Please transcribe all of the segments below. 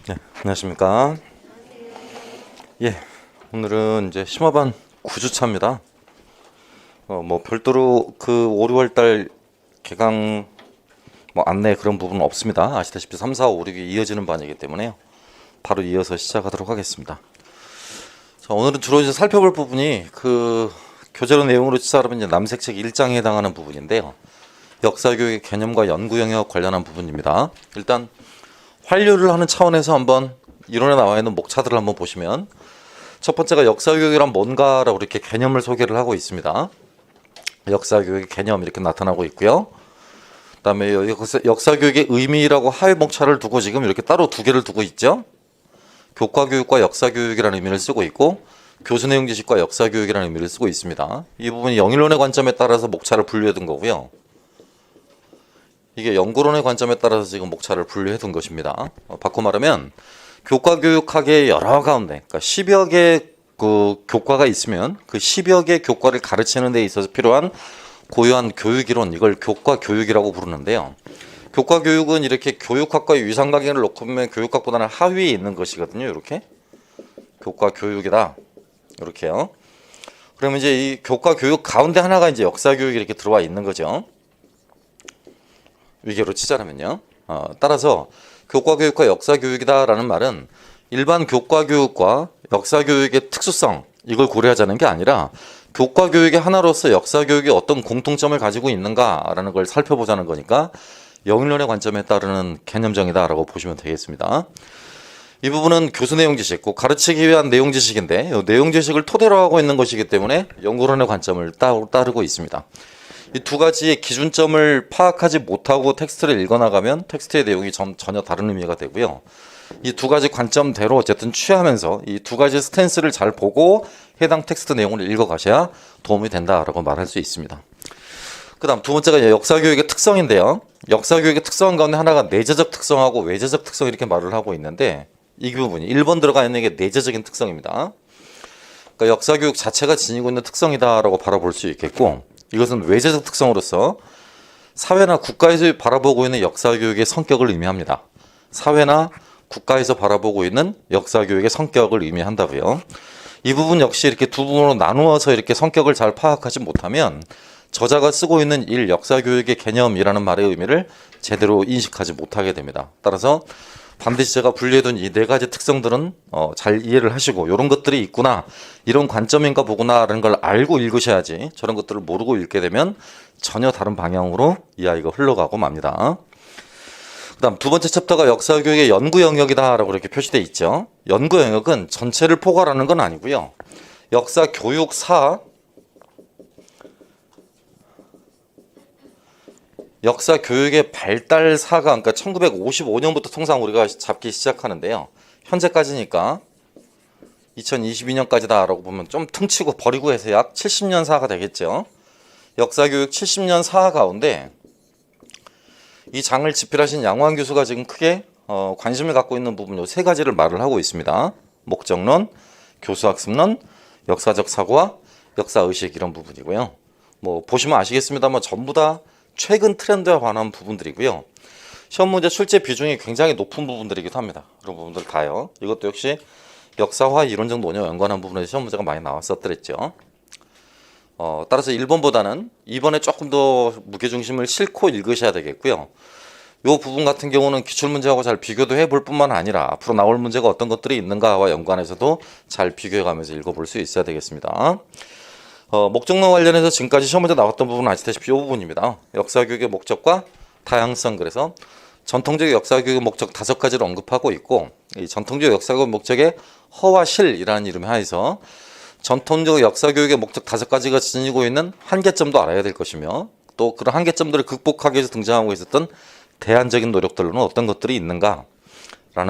네, 안녕하십니까. 예, 오늘은 이제 심화반 9주차입니다. 뭐 별도로 그 5, 6월달 개강 뭐 안내 그런 부분은 없습니다. 아시다시피 3, 4, 5, 6이 이어지는 반이기 때문에요. 바로 이어서 시작하도록 하겠습니다. 자, 오늘은 주로 이제 살펴볼 부분이 그 교재로 내용으로 치자면 이제 남색책 1장에 해당하는 부분인데요. 역사교육의 개념과 연구 영역 관련한 부분입니다. 일단 활류를 하는 차원에서 한번 이론에 나와 있는 목차들을 한번 보시면 첫 번째가 역사교육이란 뭔가라고 이렇게 개념을 소개를 하고 있습니다. 역사교육의 개념 이렇게 나타나고 있고요. 그다음에 역사교육의 의미라고 하위 목차를 두고 지금 이렇게 따로 두 개를 두고 있죠. 교과교육과 역사교육이라는 의미를 쓰고 있고 교수내용지식과 역사교육이라는 의미를 쓰고 있습니다. 이 부분이 영일론의 관점에 따라서 목차를 분류해 둔 거고요. 이게 연구론의 관점에 따라서 지금 목차를 분류해 둔 것입니다. 바꿔 말하면 교과교육학의 여러 가운데 그러니까 10여 개 그 교과가 있으면 그 10여 개 교과를 가르치는 데 있어서 필요한 고유한 교육이론, 이걸 교과교육이라고 부르는데요. 교과교육은 이렇게 교육학과 유상관계를 놓고 보면 교육학보다는 하위에 있는 것이거든요. 이렇게 교과교육이다 이렇게요. 그러면 이제 이 교과교육 가운데 하나가 이제 역사교육이 이렇게 들어와 있는 거죠. 위계로 치자면요. 따라서 교과교육과 역사교육이다라는 말은 일반 교과교육과 역사교육의 특수성 이걸 고려하자는 게 아니라 교과교육의 하나로서 역사교육이 어떤 공통점을 가지고 있는가라는 걸 살펴보자는 거니까 영일론의 관점에 따르는 개념정이다라고 보시면 되겠습니다. 이 부분은 교수 내용 지식, 꼭 가르치기 위한 내용 지식인데 이 내용 지식을 토대로 하고 있는 것이기 때문에 연구론의 관점을 따르고 있습니다. 이 두 가지의 기준점을 파악하지 못하고 텍스트를 읽어나가면 텍스트의 내용이 전혀 다른 의미가 되고요. 이 두 가지 관점대로 어쨌든 취하면서 이 두 가지 스탠스를 잘 보고 해당 텍스트 내용을 읽어가셔야 도움이 된다라고 말할 수 있습니다. 그 다음 두 번째가 역사교육의 특성인데요. 역사교육의 특성 가운데 하나가 내재적 특성하고 외재적 특성 이렇게 말을 하고 있는데 이 부분이 1번 들어가 있는 게 내재적인 특성입니다. 그러니까 역사교육 자체가 지니고 있는 특성이다라고 바라볼 수 있겠고 이것은 외재적 특성으로서 사회나 국가에서 바라보고 있는 역사교육의 성격을 의미합니다. 사회나 국가에서 바라보고 있는 역사교육의 성격을 의미한다고요. 이 부분 역시 이렇게 두 부분으로 나누어서 이렇게 성격을 잘 파악하지 못하면 저자가 쓰고 있는 역사교육의 개념이라는 말의 의미를 제대로 인식하지 못하게 됩니다. 따라서 반드시 제가 분류해둔 이 네 가지 특성들은 잘 이해를 하시고 이런 것들이 있구나, 이런 관점인가 보구나라는 걸 알고 읽으셔야지 저런 것들을 모르고 읽게 되면 전혀 다른 방향으로 이 아이가 흘러가고 맙니다. 그 다음 두 번째 챕터가 역사교육의 연구 영역이다라고 이렇게 표시되어 있죠. 연구 영역은 전체를 포괄하는 건 아니고요. 역사교육사, 역사교육의 발달사가 그러니까 1955년부터 통상 우리가 잡기 시작하는데요. 현재까지니까 2022년까지다라고 보면 좀 퉁치고 버리고 해서 약 70년 사가 되겠죠. 역사교육 70년 사 가운데 이 장을 집필하신 양호한 교수가 지금 크게 관심을 갖고 있는 부분 요 세 가지를 말을 하고 있습니다. 목적론, 교수학습론, 역사적 사고와 역사의식 이런 부분이고요. 뭐 보시면 아시겠습니다만 전부 다 최근 트렌드에 관한 부분들이고요. 시험 문제 출제 비중이 굉장히 높은 부분들이기도 합니다. 그런 부분들 다요. 이것도 역시 역사화 이론적 논의와 연관한 부분에서 시험 문제가 많이 나왔었더랬죠. 따라서 1번보다는 2번에 조금 더 무게중심을 싣고 읽으셔야 되겠고요. 이 부분 같은 경우는 기출문제하고 잘 비교도 해볼 뿐만 아니라 앞으로 나올 문제가 어떤 것들이 있는가와 연관해서도 잘 비교해가면서 읽어볼 수 있어야 되겠습니다. 목적론 관련해서 지금까지 시험 문제 나왔던 부분은 아시다시피 이 부분입니다. 역사교육의 목적과 다양성, 그래서 전통적 역사교육의 목적 5가지를 언급하고 있고 이 전통적 역사교육 목적의 허와 실이라는 이름에 하에서 전통적 역사교육의 목적 5가지가 지니고 있는 한계점도 알아야 될 것이며 또 그런 한계점들을 극복하기 위해서 등장하고 있었던 대안적인 노력들로는 어떤 것들이 있는가라는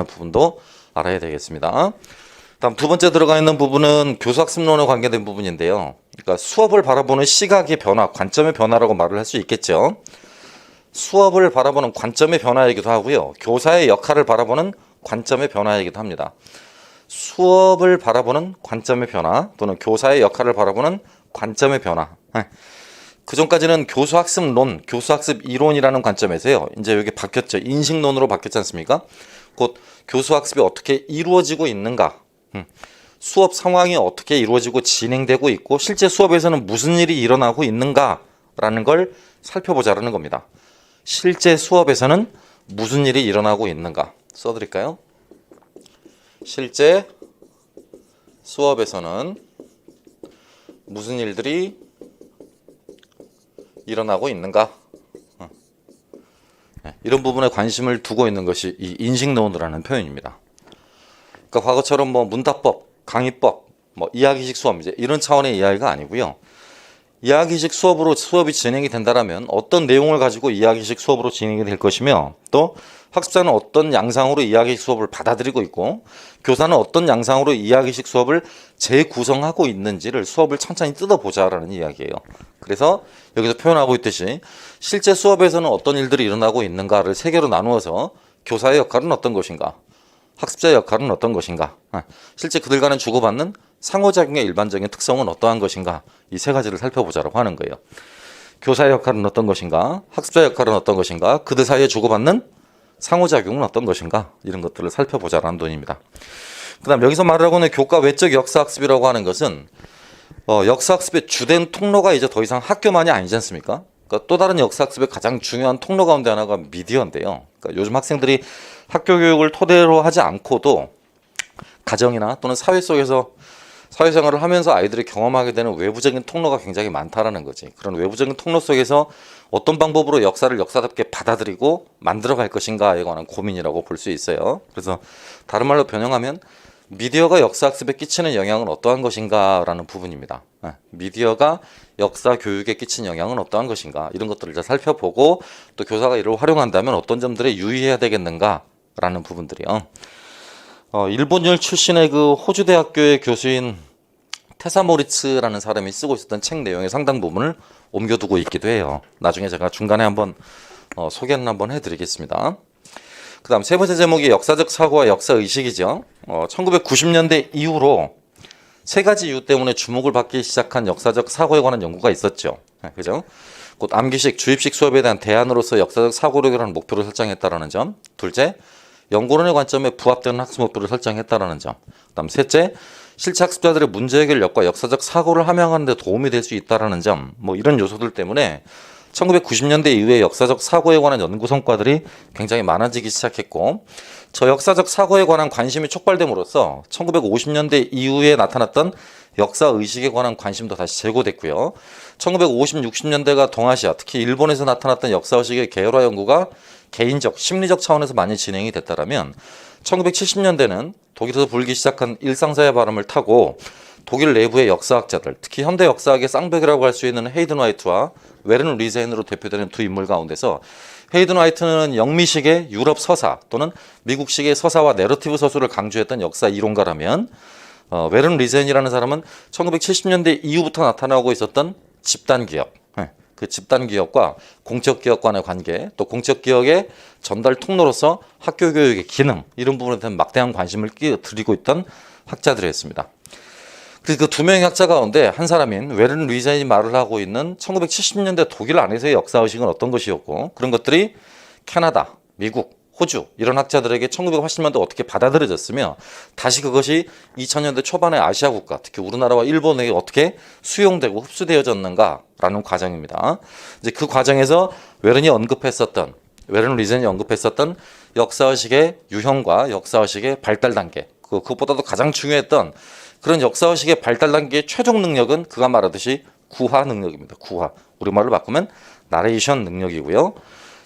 부분도 알아야 되겠습니다. 다음 두 번째 들어가 있는 부분은 교수학습론에 관계된 부분인데요. 그러니까 수업을 바라보는 시각의 변화, 관점의 변화라고 말을 할 수 있겠죠. 수업을 바라보는 관점의 변화이기도 하고요. 교사의 역할을 바라보는 관점의 변화이기도 합니다. 수업을 바라보는 관점의 변화 또는 교사의 역할을 바라보는 관점의 변화. 그 전까지는 교수학습론, 교수학습 이론이라는 관점에서요. 이제 여기 바뀌었죠. 인식론으로 바뀌었지 않습니까? 곧 교수 학습이 어떻게 이루어지고 있는가, 수업 상황이 어떻게 이루어지고 진행되고 있고 실제 수업에서는 무슨 일이 일어나고 있는가라는 걸 살펴보자라는 겁니다. 실제 수업에서는 무슨 일이 일어나고 있는가 써드릴까요? 실제 수업에서는 무슨 일들이 일어나고 있는가, 이런 부분에 관심을 두고 있는 것이 이 인식노드라는 표현입니다. 그러니까 과거처럼 뭐 문답법, 강의법, 뭐 이야기식 수업 이제 이런 차원의 이야기가 아니고요. 이야기식 수업으로 수업이 진행이 된다라면 어떤 내용을 가지고 이야기식 수업으로 진행이 될 것이며 또 학습자는 어떤 양상으로 이야기식 수업을 받아들이고 있고 교사는 어떤 양상으로 이야기식 수업을 재구성하고 있는지를 수업을 천천히 뜯어보자라는 이야기예요. 그래서 여기서 표현하고 있듯이 실제 수업에서는 어떤 일들이 일어나고 있는가를 세 개로 나누어서 교사의 역할은 어떤 것인가, 학습자의 역할은 어떤 것인가, 실제 그들 간에 주고받는 상호작용의 일반적인 특성은 어떠한 것인가, 이 세 가지를 살펴보자라고 하는 거예요. 교사의 역할은 어떤 것인가, 학습자의 역할은 어떤 것인가, 그들 사이에 주고받는 상호작용은 어떤 것인가, 이런 것들을 살펴보자라는 논의입니다. 그 다음 여기서 말하고 있는 교과 외적 역사학습이라고 하는 것은 역사학습의 주된 통로가 이제 더 이상 학교만이 아니지 않습니까? 그러니까 또 다른 역사학습의 가장 중요한 통로 가운데 하나가 미디어인데요. 그러니까 요즘 학생들이 학교 교육을 토대로 하지 않고도 가정이나 또는 사회 속에서 사회생활을 하면서 아이들이 경험하게 되는 외부적인 통로가 굉장히 많다라는 거지. 그런 외부적인 통로 속에서 어떤 방법으로 역사를 역사답게 받아들이고 만들어갈 것인가에 관한 고민이라고 볼 수 있어요. 그래서 다른 말로 변형하면 미디어가 역사학습에 끼치는 영향은 어떠한 것인가라는 부분입니다. 미디어가 역사 교육에 끼친 영향은 어떠한 것인가, 이런 것들을 잘 살펴보고 또 교사가 이를 활용한다면 어떤 점들에 유의해야 되겠는가라는 부분들이요. 일본율 출신의 그 호주 대학교의 교수인 테사 모리츠라는 사람이 쓰고 있었던 책 내용의 상당 부분을 옮겨두고 있기도 해요. 나중에 제가 중간에 한번 소개는 한번 해드리겠습니다. 그 다음 세 번째 제목이 역사적 사고와 역사 의식이죠. 1990년대 이후로 세 가지 이유 때문에 주목을 받기 시작한 역사적 사고에 관한 연구가 있었죠. 그죠? 곧 암기식, 주입식 수업에 대한 대안으로서 역사적 사고력이라는 목표를 설정했다라는 점. 둘째, 연구론의 관점에 부합되는 학습 목표를 설정했다라는 점. 그다음 셋째, 실제 학습자들의 문제 해결력과 역사적 사고를 함양하는 데 도움이 될 수 있다라는 점. 뭐 이런 요소들 때문에 1990년대 이후에 역사적 사고에 관한 연구 성과들이 굉장히 많아지기 시작했고, 저 역사적 사고에 관한 관심이 촉발됨으로써 1950년대 이후에 나타났던 역사 의식에 관한 관심도 다시 재고됐고요. 1950, 60년대가 동아시아, 특히 일본에서 나타났던 역사 의식의 계열화 연구가 개인적, 심리적 차원에서 많이 진행이 됐다면 1970년대는 독일에서 불기 시작한 일상사회 발음을 타고 독일 내부의 역사학자들, 특히 현대 역사학의 쌍벽이라고 할 수 있는 헤이든 화이트와 웨른 리젠으로 대표되는 두 인물 가운데서 헤이든 화이트는 영미식의 유럽 서사 또는 미국식의 서사와 내러티브 서술을 강조했던 역사 이론가라면 웨른 리젠이라는 사람은 1970년대 이후부터 나타나고 있었던 집단기업, 그 집단기업과 공적기업 간의 관계, 또 공적기업의 전달 통로로서 학교 교육의 기능, 이런 부분에 대한 막대한 관심을 드리고 있던 학자들이었습니다. 그래서 그 두 명의 학자 가운데 한 사람인 웨른 리젠이 말을 하고 있는 1970년대 독일 안에서의 역사의식은 어떤 것이었고, 그런 것들이 캐나다, 미국, 호주 이런 학자들에게 1980년대 어떻게 받아들여졌으며 다시 그것이 2000년대 초반의 아시아 국가, 특히 우리나라와 일본에게 어떻게 수용되고 흡수되어졌는가라는 과정입니다. 이제 그 과정에서 웨른 리젠이 언급했었던 역사의식의 유형과 역사의식의 발달 단계, 그것보다도 가장 중요했던 그런 역사의식의 발달 단계의 최종 능력은 그가 말하듯이 구화 능력입니다. 구화. 우리말로 바꾸면 나레이션 능력이고요.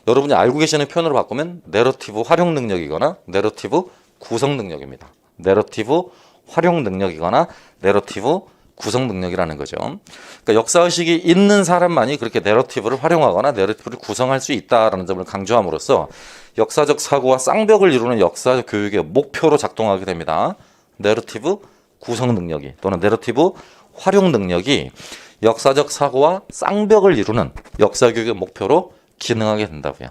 여러분이 알고 계시는 표현으로 바꾸면 내러티브 활용 능력이거나 내러티브 구성 능력입니다. 내러티브 활용 능력이거나 내러티브 구성 능력이라는 거죠. 그러니까 역사의식이 있는 사람만이 그렇게 내러티브를 활용하거나 내러티브를 구성할 수 있다라는 점을 강조함으로써 역사적 사고와 쌍벽을 이루는 역사적 교육의 목표로 작동하게 됩니다. 내러티브 구성 능력이 또는 내러티브 활용 능력이 역사적 사고와 쌍벽을 이루는 역사교육의 목표로 기능하게 된다고요.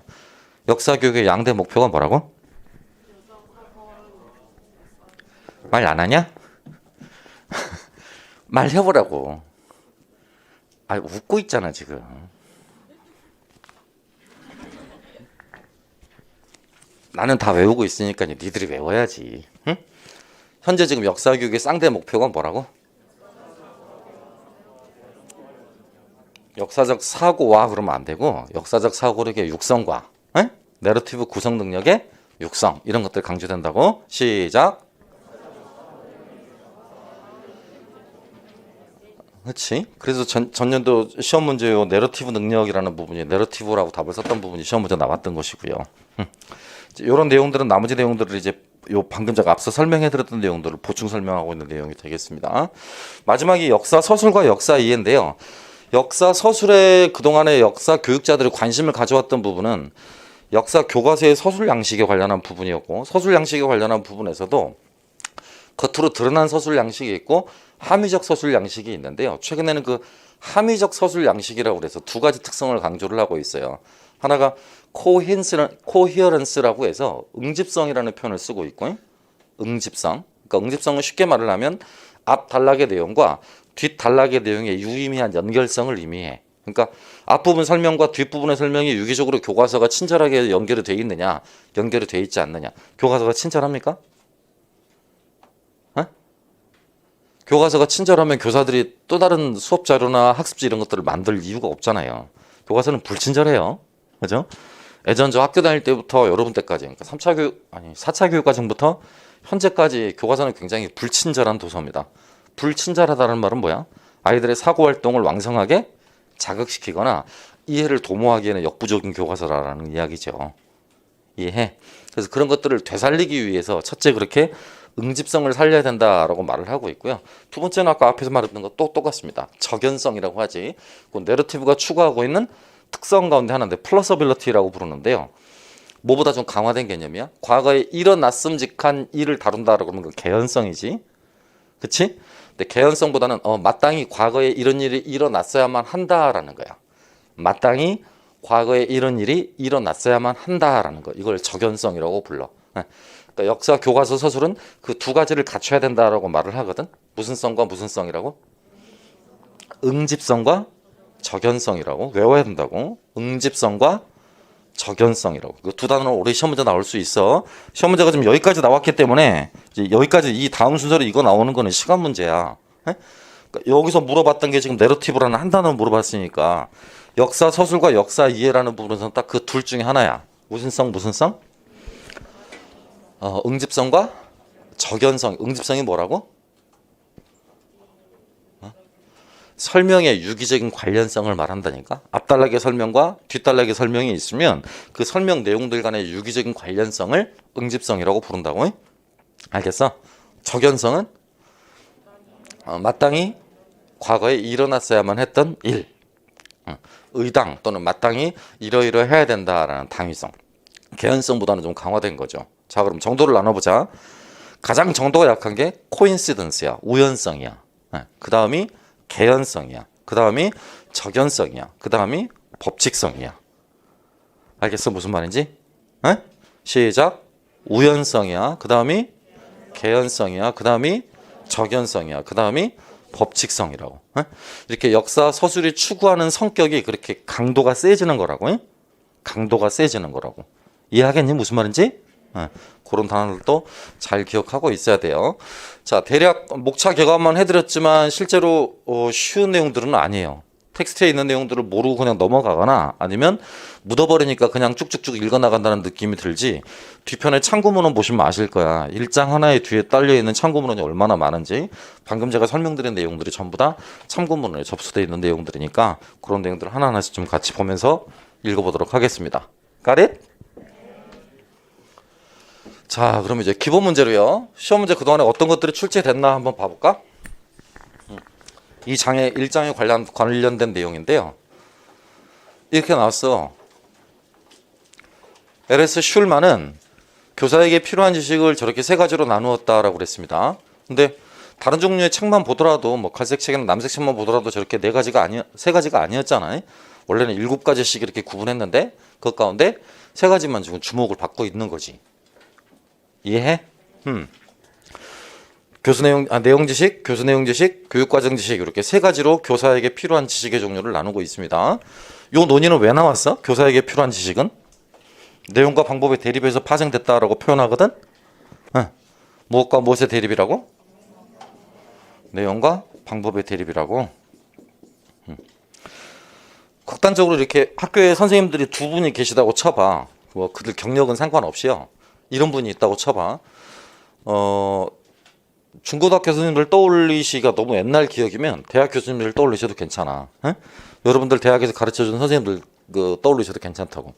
역사교육의 양대 목표가 뭐라고? 말 안 하냐? 말해보라고. 웃고 있잖아 지금. 나는 다 외우고 있으니까 니들이 외워야지. 응? 현재 지금 역사교육의 쌍대 목표가 뭐라고? 역사적 사고와 그러면 안 되고 역사적 사고력의 육성과 에? 내러티브 구성 능력의 육성 이런 것들 강조된다고. 시작. 그렇지. 그래서 전년도 시험 문제요 내러티브 능력이라는 부분이 내러티브라고 답을 썼던 부분이 시험 문제 나왔던 것이고요. 이런 내용들은 나머지 내용들을 이제 요 방금 제가 앞서 설명해드렸던 내용들을 보충 설명하고 있는 내용이 되겠습니다. 마지막이 역사 서술과 역사 이해인데요. 역사 서술에 그동안의 역사 교육자들이 관심을 가져왔던 부분은 역사 교과서의 서술 양식에 관련한 부분이었고 서술 양식에 관련한 부분에서도 겉으로 드러난 서술 양식이 있고 함의적 서술 양식이 있는데요. 최근에는 그 함의적 서술 양식이라고 그래서 두 가지 특성을 강조를 하고 있어요. 하나가 코히어런스라고 해서 응집성이라는 표현을 쓰고 있고 응집성. 그러니까 응집성은 쉽게 말을 하면 앞 단락의 내용과 뒷 단락의 내용의 유의미한 연결성을 의미해. 그러니까 앞부분 설명과 뒷부분의 설명이 유기적으로 교과서가 친절하게 연결이 돼 있느냐 연결이 돼 있지 않느냐. 교과서가 친절합니까? 교과서가 친절하면 교사들이 또 다른 수업 자료나 학습지 이런 것들을 만들 이유가 없잖아요. 교과서는 불친절해요. 그죠? 예전 저 학교 다닐 때부터 여러분 때까지 그러니까 3차 교육 아니 4차 교육 과정부터 현재까지 교과서는 굉장히 불친절한 도서입니다. 불친절하다는 말은 뭐야? 아이들의 사고 활동을 왕성하게 자극시키거나 이해를 도모하기에는 역부족인 교과서라는 이야기죠. 이해해? 그래서 그런 것들을 되살리기 위해서 첫째 그렇게 응집성을 살려야 된다라고 말을 하고 있고요. 두 번째는 아까 앞에서 말했던 것 또 똑같습니다. 적연성이라고 하지. 그 내러티브가 추구하고 있는 특성 가운데 하나인데 플러서빌리티라고 부르는데요. 뭐보다 좀 강화된 개념이야. 과거에 일어났음직한 일을 다룬다라고 하면 그 개연성이지. 그치? 근데 개연성보다는 마땅히 과거에 이런 일이 일어났어야만 한다라는 거야. 마땅히 과거에 이런 일이 일어났어야만 한다라는 거. 이걸 적연성이라고 불러. 그러니까 역사 교과서 서술은 그 두 가지를 갖춰야 된다라고 말을 하거든. 무슨 성과 무슨 성이라고? 응집성과 적연성이라고 외워야 된다고. 응집성과 적연성이라고. 그 두 단어는 올해 시험 문제 나올 수 있어. 시험 문제가 지금 여기까지 나왔기 때문에 이제 여기까지 이 다음 순서로 이거 나오는 거는 시간 문제야. 그러니까 여기서 물어봤던 게 지금 내러티브라는 한 단어 물어봤으니까 역사 서술과 역사 이해라는 부분에서는 딱 그 둘 중에 하나야. 무슨 성 무슨 성? 응집성과 적연성. 응집성이 뭐라고? 설명의 유기적인 관련성을 말한다니까. 앞단락의 설명과 뒷단락의 설명이 있으면 그 설명 내용들 간의 유기적인 관련성을 응집성이라고 부른다고. 알겠어? 적연성은 마땅히 과거에 일어났어야만 했던 일. 의당 또는 마땅히 이러이러해야 된다라는 당위성. 개연성보다는 좀 강화된 거죠. 자, 그럼 정도를 나눠보자. 가장 정도가 약한 게 코인시던스야. 우연성이야. 그 다음이 개연성이야. 그 다음이 적연성이야. 그 다음이 법칙성이야. 알겠어? 무슨 말인지? 시작. 우연성이야. 그 다음이 개연성이야. 그 다음이 적연성이야. 그 다음이 법칙성이라고. 이렇게 역사 서술이 추구하는 성격이 그렇게 강도가 세지는 거라고. 강도가 세지는 거라고. 이해하겠니? 무슨 말인지? 그런 단어들도 잘 기억하고 있어야 돼요. 자, 대략 목차 개관만 해드렸지만 실제로 쉬운 내용들은 아니에요. 텍스트에 있는 내용들을 모르고 그냥 넘어가거나 아니면 묻어버리니까 그냥 쭉쭉쭉 읽어나간다는 느낌이 들지. 뒤편에 참고문헌 보시면 아실 거야. 일장 하나의 뒤에 딸려있는 참고문헌이 얼마나 많은지. 방금 제가 설명드린 내용들이 전부 다 참고문헌에 접수되어 있는 내용들이니까 그런 내용들을 하나하나씩 좀 같이 보면서 읽어보도록 하겠습니다. Got it? 자, 그럼 이제 기본 문제로요. 시험 문제 그동안에 어떤 것들이 출제됐나 한번 봐볼까? 이 장의 1장에 관련된 내용인데요. 이렇게 나왔어. 에레스 슐만은 교사에게 필요한 지식을 저렇게 세 가지로 나누었다라고 그랬습니다. 근데 다른 종류의 책만 보더라도 뭐 갈색 책이나 남색 책만 보더라도 저렇게 세 가지가 아니었잖아요. 원래는 7가지씩 이렇게 구분했는데 그 가운데 세 가지만 지금 주목을 받고 있는 거지. 이해해? 내용 지식, 교수 내용 지식, 교육 과정 지식 이렇게 세 가지로 교사에게 필요한 지식의 종류를 나누고 있습니다. 요 논의는 왜 나왔어? 교사에게 필요한 지식은? 내용과 방법의 대립에서 파생됐다라고 표현하거든. 무엇과 무엇의 대립이라고? 내용과 방법의 대립이라고. 극단적으로 이렇게 학교에 선생님들이 두 분이 계시다고 쳐봐. 뭐 그들 경력은 상관없이요. 이런 분이 있다고 쳐봐. 중고등학교 교수님들 떠올리시기가 너무 옛날 기억이면 대학 교수님들 떠올리셔도 괜찮아. 여러분들 대학에서 가르쳐준 선생님들 떠올리셔도 괜찮다고.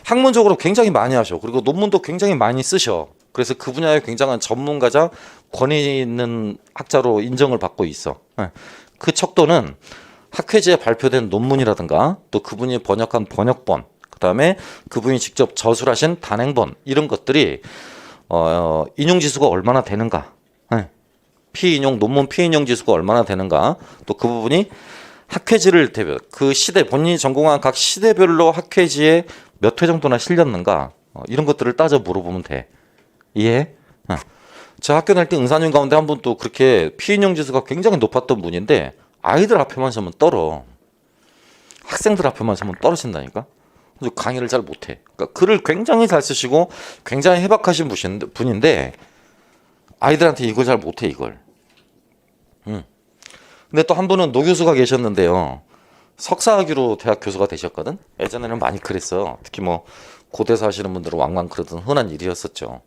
학문적으로 굉장히 많이 하셔. 그리고 논문도 굉장히 많이 쓰셔. 그래서 그 분야에 굉장한 전문가자 권위 있는 학자로 인정을 받고 있어. 그 척도는 학회지에 발표된 논문이라든가 또 그분이 번역한 번역본, 그다음에 그분이 직접 저술하신 단행본 이런 것들이 인용 지수가 얼마나 되는가, 피인용 논문 피인용 지수가 얼마나 되는가, 또 그 부분이 학회지를 대별 그 시대 본인이 전공한 각 시대별로 학회지에 몇 회 정도나 실렸는가, 이런 것들을 따져 물어보면 돼. 이해? 저 학교 다닐 때 응사님 가운데 한 분 또 그렇게 피인용 지수가 굉장히 높았던 분인데 아이들 앞에만 서면 떨어. 학생들 앞에만 서면 떨어진다니까. 그래서 강의를 잘 못해. 그러니까 글을 굉장히 잘 쓰시고 굉장히 해박하신 분인데 아이들한테 이걸 잘 못해 이걸. 근데 또 한 분은 노 교수가 계셨는데요. 석사학위로 대학 교수가 되셨거든. 예전에는 많이 그랬어. 특히 뭐 고대사 하시는 분들은 왕왕 그러던 흔한 일이었었죠.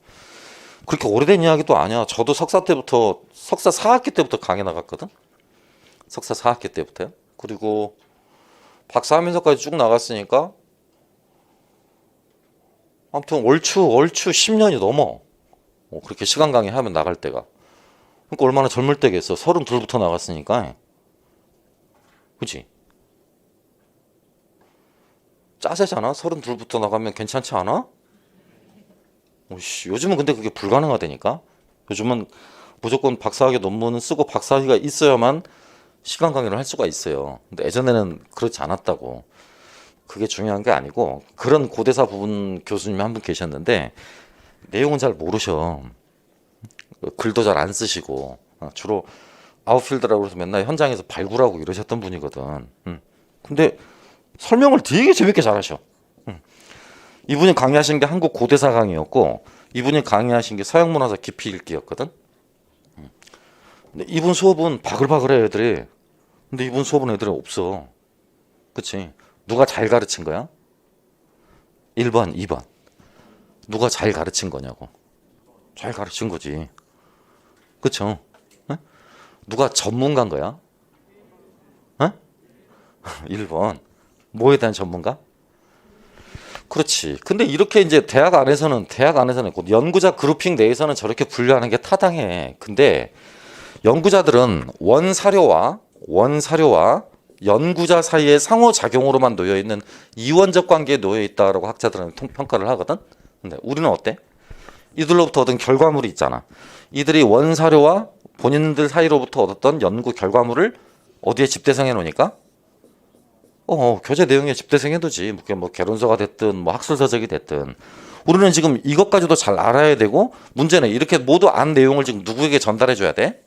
그렇게 오래된 이야기도 아니야. 저도 석사 4학기 때부터 강의 나갔거든. 석사 4학기 때부터요. 그리고 박사 하면서까지 쭉 나갔으니까 아무튼 얼추 10년이 넘어. 그렇게 시간 강의 하면 나갈 때가. 그러니까 얼마나 젊을 때겠어. 32부터 나갔으니까. 그치? 짜세잖아. 32부터 나가면 괜찮지 않아? 요즘은 근데 그게 불가능하다니까. 요즘은 무조건 박사학위 논문은 쓰고 박사학위가 있어야만 시간 강의를 할 수가 있어요. 근데 예전에는 그렇지 않았다고. 그게 중요한 게 아니고 그런 고대사 부분 교수님이 한 분 계셨는데 내용은 잘 모르셔. 글도 잘 안 쓰시고 주로 아웃필드라고 해서 맨날 현장에서 발굴하고 이러셨던 분이거든. 근데 설명을 되게 재밌게 잘하셔. 이분이 강의하신 게 한국 고대사 강의였고 이분이 강의하신 게 서양문화사 깊이 읽기였거든. 근데 이분 수업은 바글바글해 애들이. 근데 이분 수업은 애들이 없어. 그치? 누가 잘 가르친 거야? 1번, 2번. 누가 잘 가르친 거냐고. 잘 가르친 거지. 그쵸? 에? 누가 전문가인 거야? 1번. 뭐에 대한 전문가? 그렇지. 근데 이렇게 이제 대학 안에서는 곧 연구자 그룹핑 내에서는 저렇게 분류하는 게 타당해. 근데 연구자들은 원사료와 연구자 사이의 상호작용으로만 놓여 있는 이원적 관계에 놓여 있다라고 학자들은 평가를 하거든. 근데 우리는 어때? 이들로부터 얻은 결과물이 있잖아. 이들이 원사료와 본인들 사이로부터 얻었던 연구 결과물을 어디에 집대성해 놓으니까? 교재 내용에 집대성해 두지. 뭐 개론서가 됐든 뭐 학술서적이 됐든. 우리는 지금 이것까지도 잘 알아야 되고 문제는 이렇게 모두 안 내용을 지금 누구에게 전달해 줘야 돼?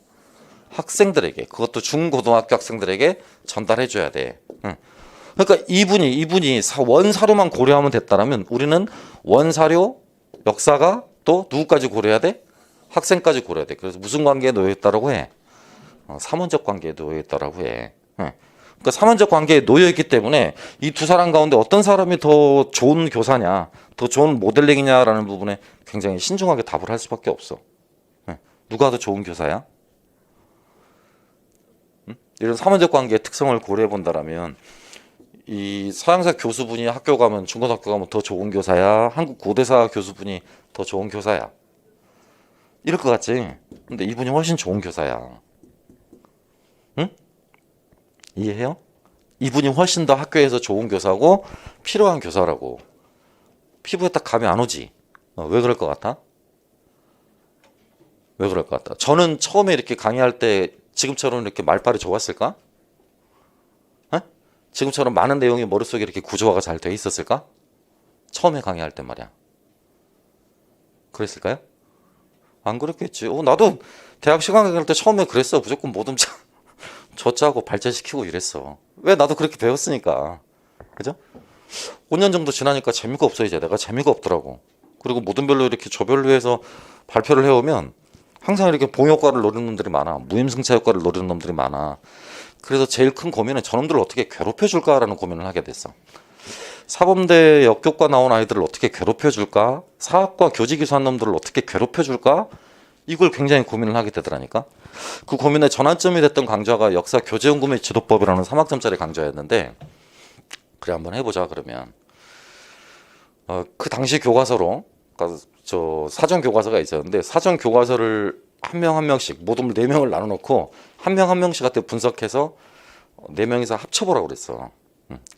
학생들에게. 그것도 중고등학교 학생들에게 전달해 줘야 돼. 그러니까 이분이 원사료만 고려하면 됐다라면 우리는 원사료, 역사가 또 누구까지 고려해야 돼? 학생까지 고려해야 돼. 그래서 무슨 관계에 놓여 있다라고 해? 삼원적 관계에 놓여 있다라고 해. 그러니까 삼원적 관계에 놓여 있기 때문에 이 두 사람 가운데 어떤 사람이 더 좋은 교사냐, 더 좋은 모델링이냐라는 부분에 굉장히 신중하게 답을 할 수밖에 없어. 누가 더 좋은 교사야? 이런 삼원적 관계의 특성을 고려해 본다라면 이 서양사 교수분이 학교 가면 중고등학교 가면 더 좋은 교사야? 한국 고대사 교수분이 더 좋은 교사야? 이럴 것 같지? 근데 이분이 훨씬 좋은 교사야. 응? 이해해요? 이분이 훨씬 더 학교에서 좋은 교사고 필요한 교사라고. 피부에 딱 감이 안 오지? 왜 그럴 것 같아? 왜 그럴 것 같아? 저는 처음에 이렇게 강의할 때 지금처럼 이렇게 말빨이 좋았을까? 지금처럼 많은 내용이 머릿속에 이렇게 구조화가 잘 돼 있었을까? 처음에 강의할 때 말이야. 그랬을까요? 안 그랬겠지. 나도 대학 시간 강의할 때 처음에 그랬어. 무조건 뭐든 저짜고 발전시키고 이랬어. 왜? 나도 그렇게 배웠으니까. 그죠? 5년 정도 지나니까 재미가 없어. 이제 내가 재미가 없더라고. 그리고 모든 별로 이렇게 조별로 해서 발표를 해오면 항상 이렇게 봉 효과를 노리는 놈들이 많아. 무임승차 효과를 노리는 놈들이 많아. 그래서 제일 큰 고민은 저놈들을 어떻게 괴롭혀줄까라는 고민을 하게 됐어. 사범대 역교과 나온 아이들을 어떻게 괴롭혀줄까? 사학과 교직이수한 놈들을 어떻게 괴롭혀줄까? 이걸 굉장히 고민을 하게 되더라니까. 그 고민의 전환점이 됐던 강좌가 역사 교재연구 및 지도법이라는 3학점짜리 강좌였는데, 그래 한번 해보자 그러면 그 당시 교과서로, 그러니까 저 사전 교과서가 있었는데 사전 교과서를 한 명 한 명씩 모두 4명을 나눠놓고 한 명 한 명씩한테 분석해서 4명이서 합쳐보라고 그랬어.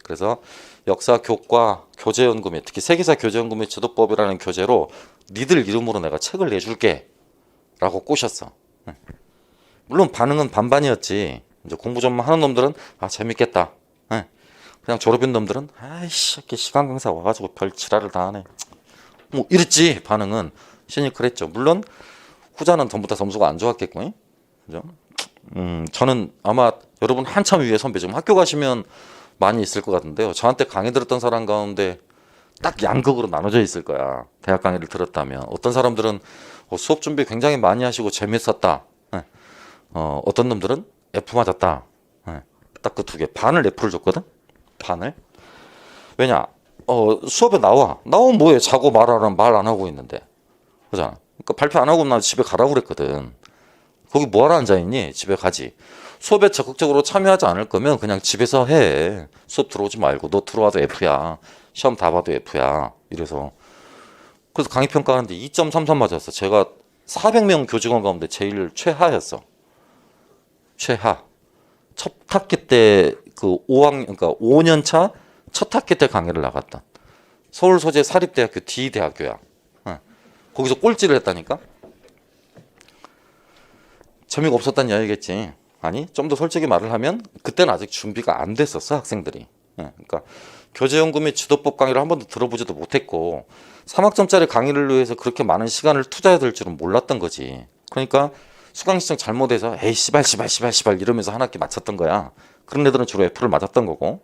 그래서 역사 교과 교재연구 및 특히 세계사 교재연구 및 지도법이라는 교재로 니들 이름으로 내가 책을 내줄게 라고 꼬셨어. 물론 반응은 반반이었지. 이제 공부 좀 하는 놈들은 아 재밌겠다. 그냥 졸업인 놈들은 아이씨 시간 강사 와가지고 별 지랄을 다 하네. 뭐 이랬지. 반응은 시니컬했죠. 물론 후자는 전부 다 점수가 안 좋았겠고, 그죠? 저는 아마 여러분 한참 위에 선배 지금 학교 가시면 많이 있을 것 같은데요. 저한테 강의 들었던 사람 가운데 딱 양극으로 나눠져 있을 거야. 대학 강의를 들었다면 어떤 사람들은 수업 준비 굉장히 많이 하시고 재밌었다. 어떤 놈들은 F 맞았다. 딱 그 2개. 반을 F를 줬거든. 반을. 왜냐? 수업에 나오면 뭐해? 자고 말하라면 말 안 하고 있는데. 그잖아. 그러니까 발표 안 하고 나 집에 가라고 그랬거든. 거기 뭐하러 앉아있니? 집에 가지. 수업에 적극적으로 참여하지 않을 거면 그냥 집에서 해. 수업 들어오지 말고. 너 들어와도 F야. 시험 다 봐도 F야. 이래서. 그래서 강의 평가하는데 2.33 맞았어. 제가 400명 교직원 가운데 제일 최하였어. 최하. 첫 학기 때 그 5학년, 그러니까 5년 차 첫 학기 때 강의를 나갔다. 서울 소재 사립대학교 D대학교야. 거기서 꼴찌를 했다니까? 재미가 없었다는 이야기겠지. 아니, 좀 더 솔직히 말을 하면 그때는 아직 준비가 안 됐었어, 학생들이. 그러니까 교재연구 및 지도법 강의를 한 번도 들어보지도 못했고 3학점짜리 강의를 위해서 그렇게 많은 시간을 투자해야 될 줄은 몰랐던 거지. 그러니까 수강 신청 잘못해서 에이 씨발 이러면서 한 학기 마쳤던 거야. 그런 애들은 주로 F를 맞았던 거고,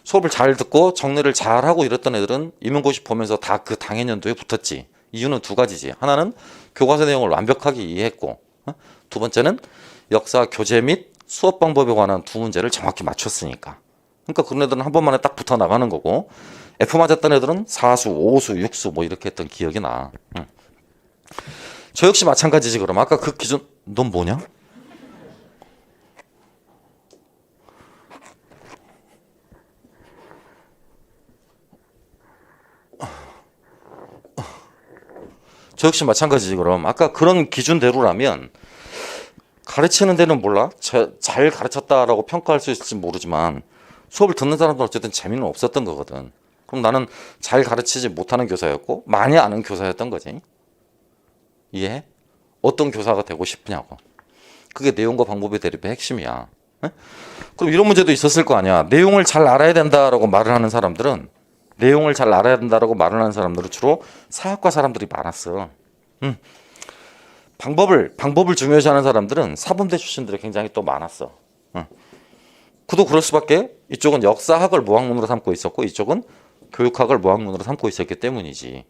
수업을 잘 듣고 정리를 잘 하고 이랬던 애들은 임용고시 보면서 다 그 당해년도에 붙었지. 이유는 2가지지. 하나는 교과서 내용을 완벽하게 이해했고, 두 번째는 역사 교재 및 수업 방법에 관한 2문제를 정확히 맞췄으니까. 그러니까 그런 애들은 한 번만에 딱 붙어 나가는 거고, F 맞았던 애들은 4수, 5수, 6수 뭐 이렇게 했던 기억이 나. 저 역시 마찬가지지. 그럼 아까 그 기준 넌 뭐냐? 저 역시 마찬가지지. 그럼 아까 그런 기준대로라면 가르치는 데는 몰라 잘 가르쳤다라고 평가할 수 있을지 모르지만 수업을 듣는 사람들은 어쨌든 재미는 없었던 거거든. 그럼 나는 잘 가르치지 못하는 교사였고 많이 아는 교사였던 거지. 이해해? 어떤 교사가 되고 싶으냐고. 그게 내용과 방법의 대립의 핵심이야. 그럼 이런 문제도 있었을 거 아니야. 내용을 잘 알아야 된다라고 말을 하는 사람들은 내용을 잘 알아야 된다라고 말을 하는 사람들은 주로 사학과 사람들이 많았어. 방법을 중요시하는 사람들은 사범대 출신들이 굉장히 또 많았어. 그도 그럴 수밖에. 이쪽은 역사학을 모학문으로 삼고 있었고 이쪽은 교육학을 모학문으로 삼고 있었기 때문이지.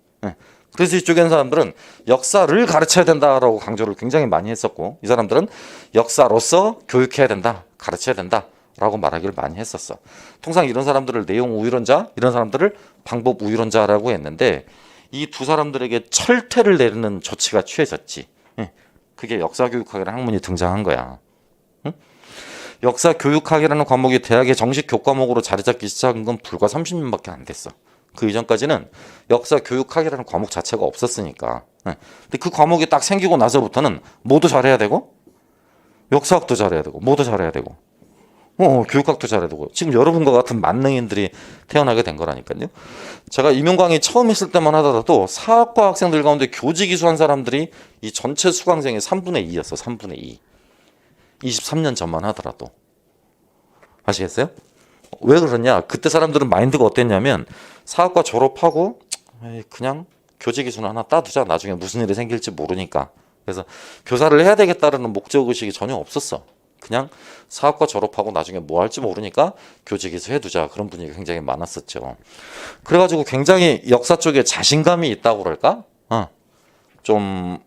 그래서 이쪽에 있는 사람들은 역사를 가르쳐야 된다라고 강조를 굉장히 많이 했었고 이 사람들은 역사로서 교육해야 된다, 가르쳐야 된다 라고 말하기를 많이 했었어. 통상 이런 사람들을 내용 우위론자, 이런 사람들을 방법 우위론자라고 했는데 이 2사람들에게 철퇴를 내리는 조치가 취해졌지. 그게 역사교육학이라는 학문이 등장한 거야. 역사교육학이라는 과목이 대학의 정식 교과목으로 자리 잡기 시작한 건 불과 30년밖에 안 됐어. 그 이전까지는 역사교육학이라는 과목 자체가 없었으니까. 근데 그 과목이 딱 생기고 나서부터는 모두 잘해야 되고 역사학도 잘해야 되고 모두 잘해야 되고 교육학도 잘해야 되고 지금 여러분과 같은 만능인들이 태어나게 된 거라니까요. 제가 임용 강의 처음 했을 때만 하더라도 사학과 학생들 가운데 교직 이수한 사람들이 이 전체 수강생의 3분의 2였어. 3분의 2. 23년 전만 하더라도. 아시겠어요? 왜 그러냐? 그때 사람들은 마인드가 어땠냐면 사학과 졸업하고 그냥 교직 이수는 하나 따두자. 나중에 무슨 일이 생길지 모르니까. 그래서 교사를 해야 되겠다라는 목적의식이 전혀 없었어. 그냥 사학과 졸업하고 나중에 뭐 할지 모르니까 교직에서 해두자 그런 분위기가 굉장히 많았었죠. 그래가지고 굉장히 역사 쪽에 자신감이 있다고 그럴까? 좀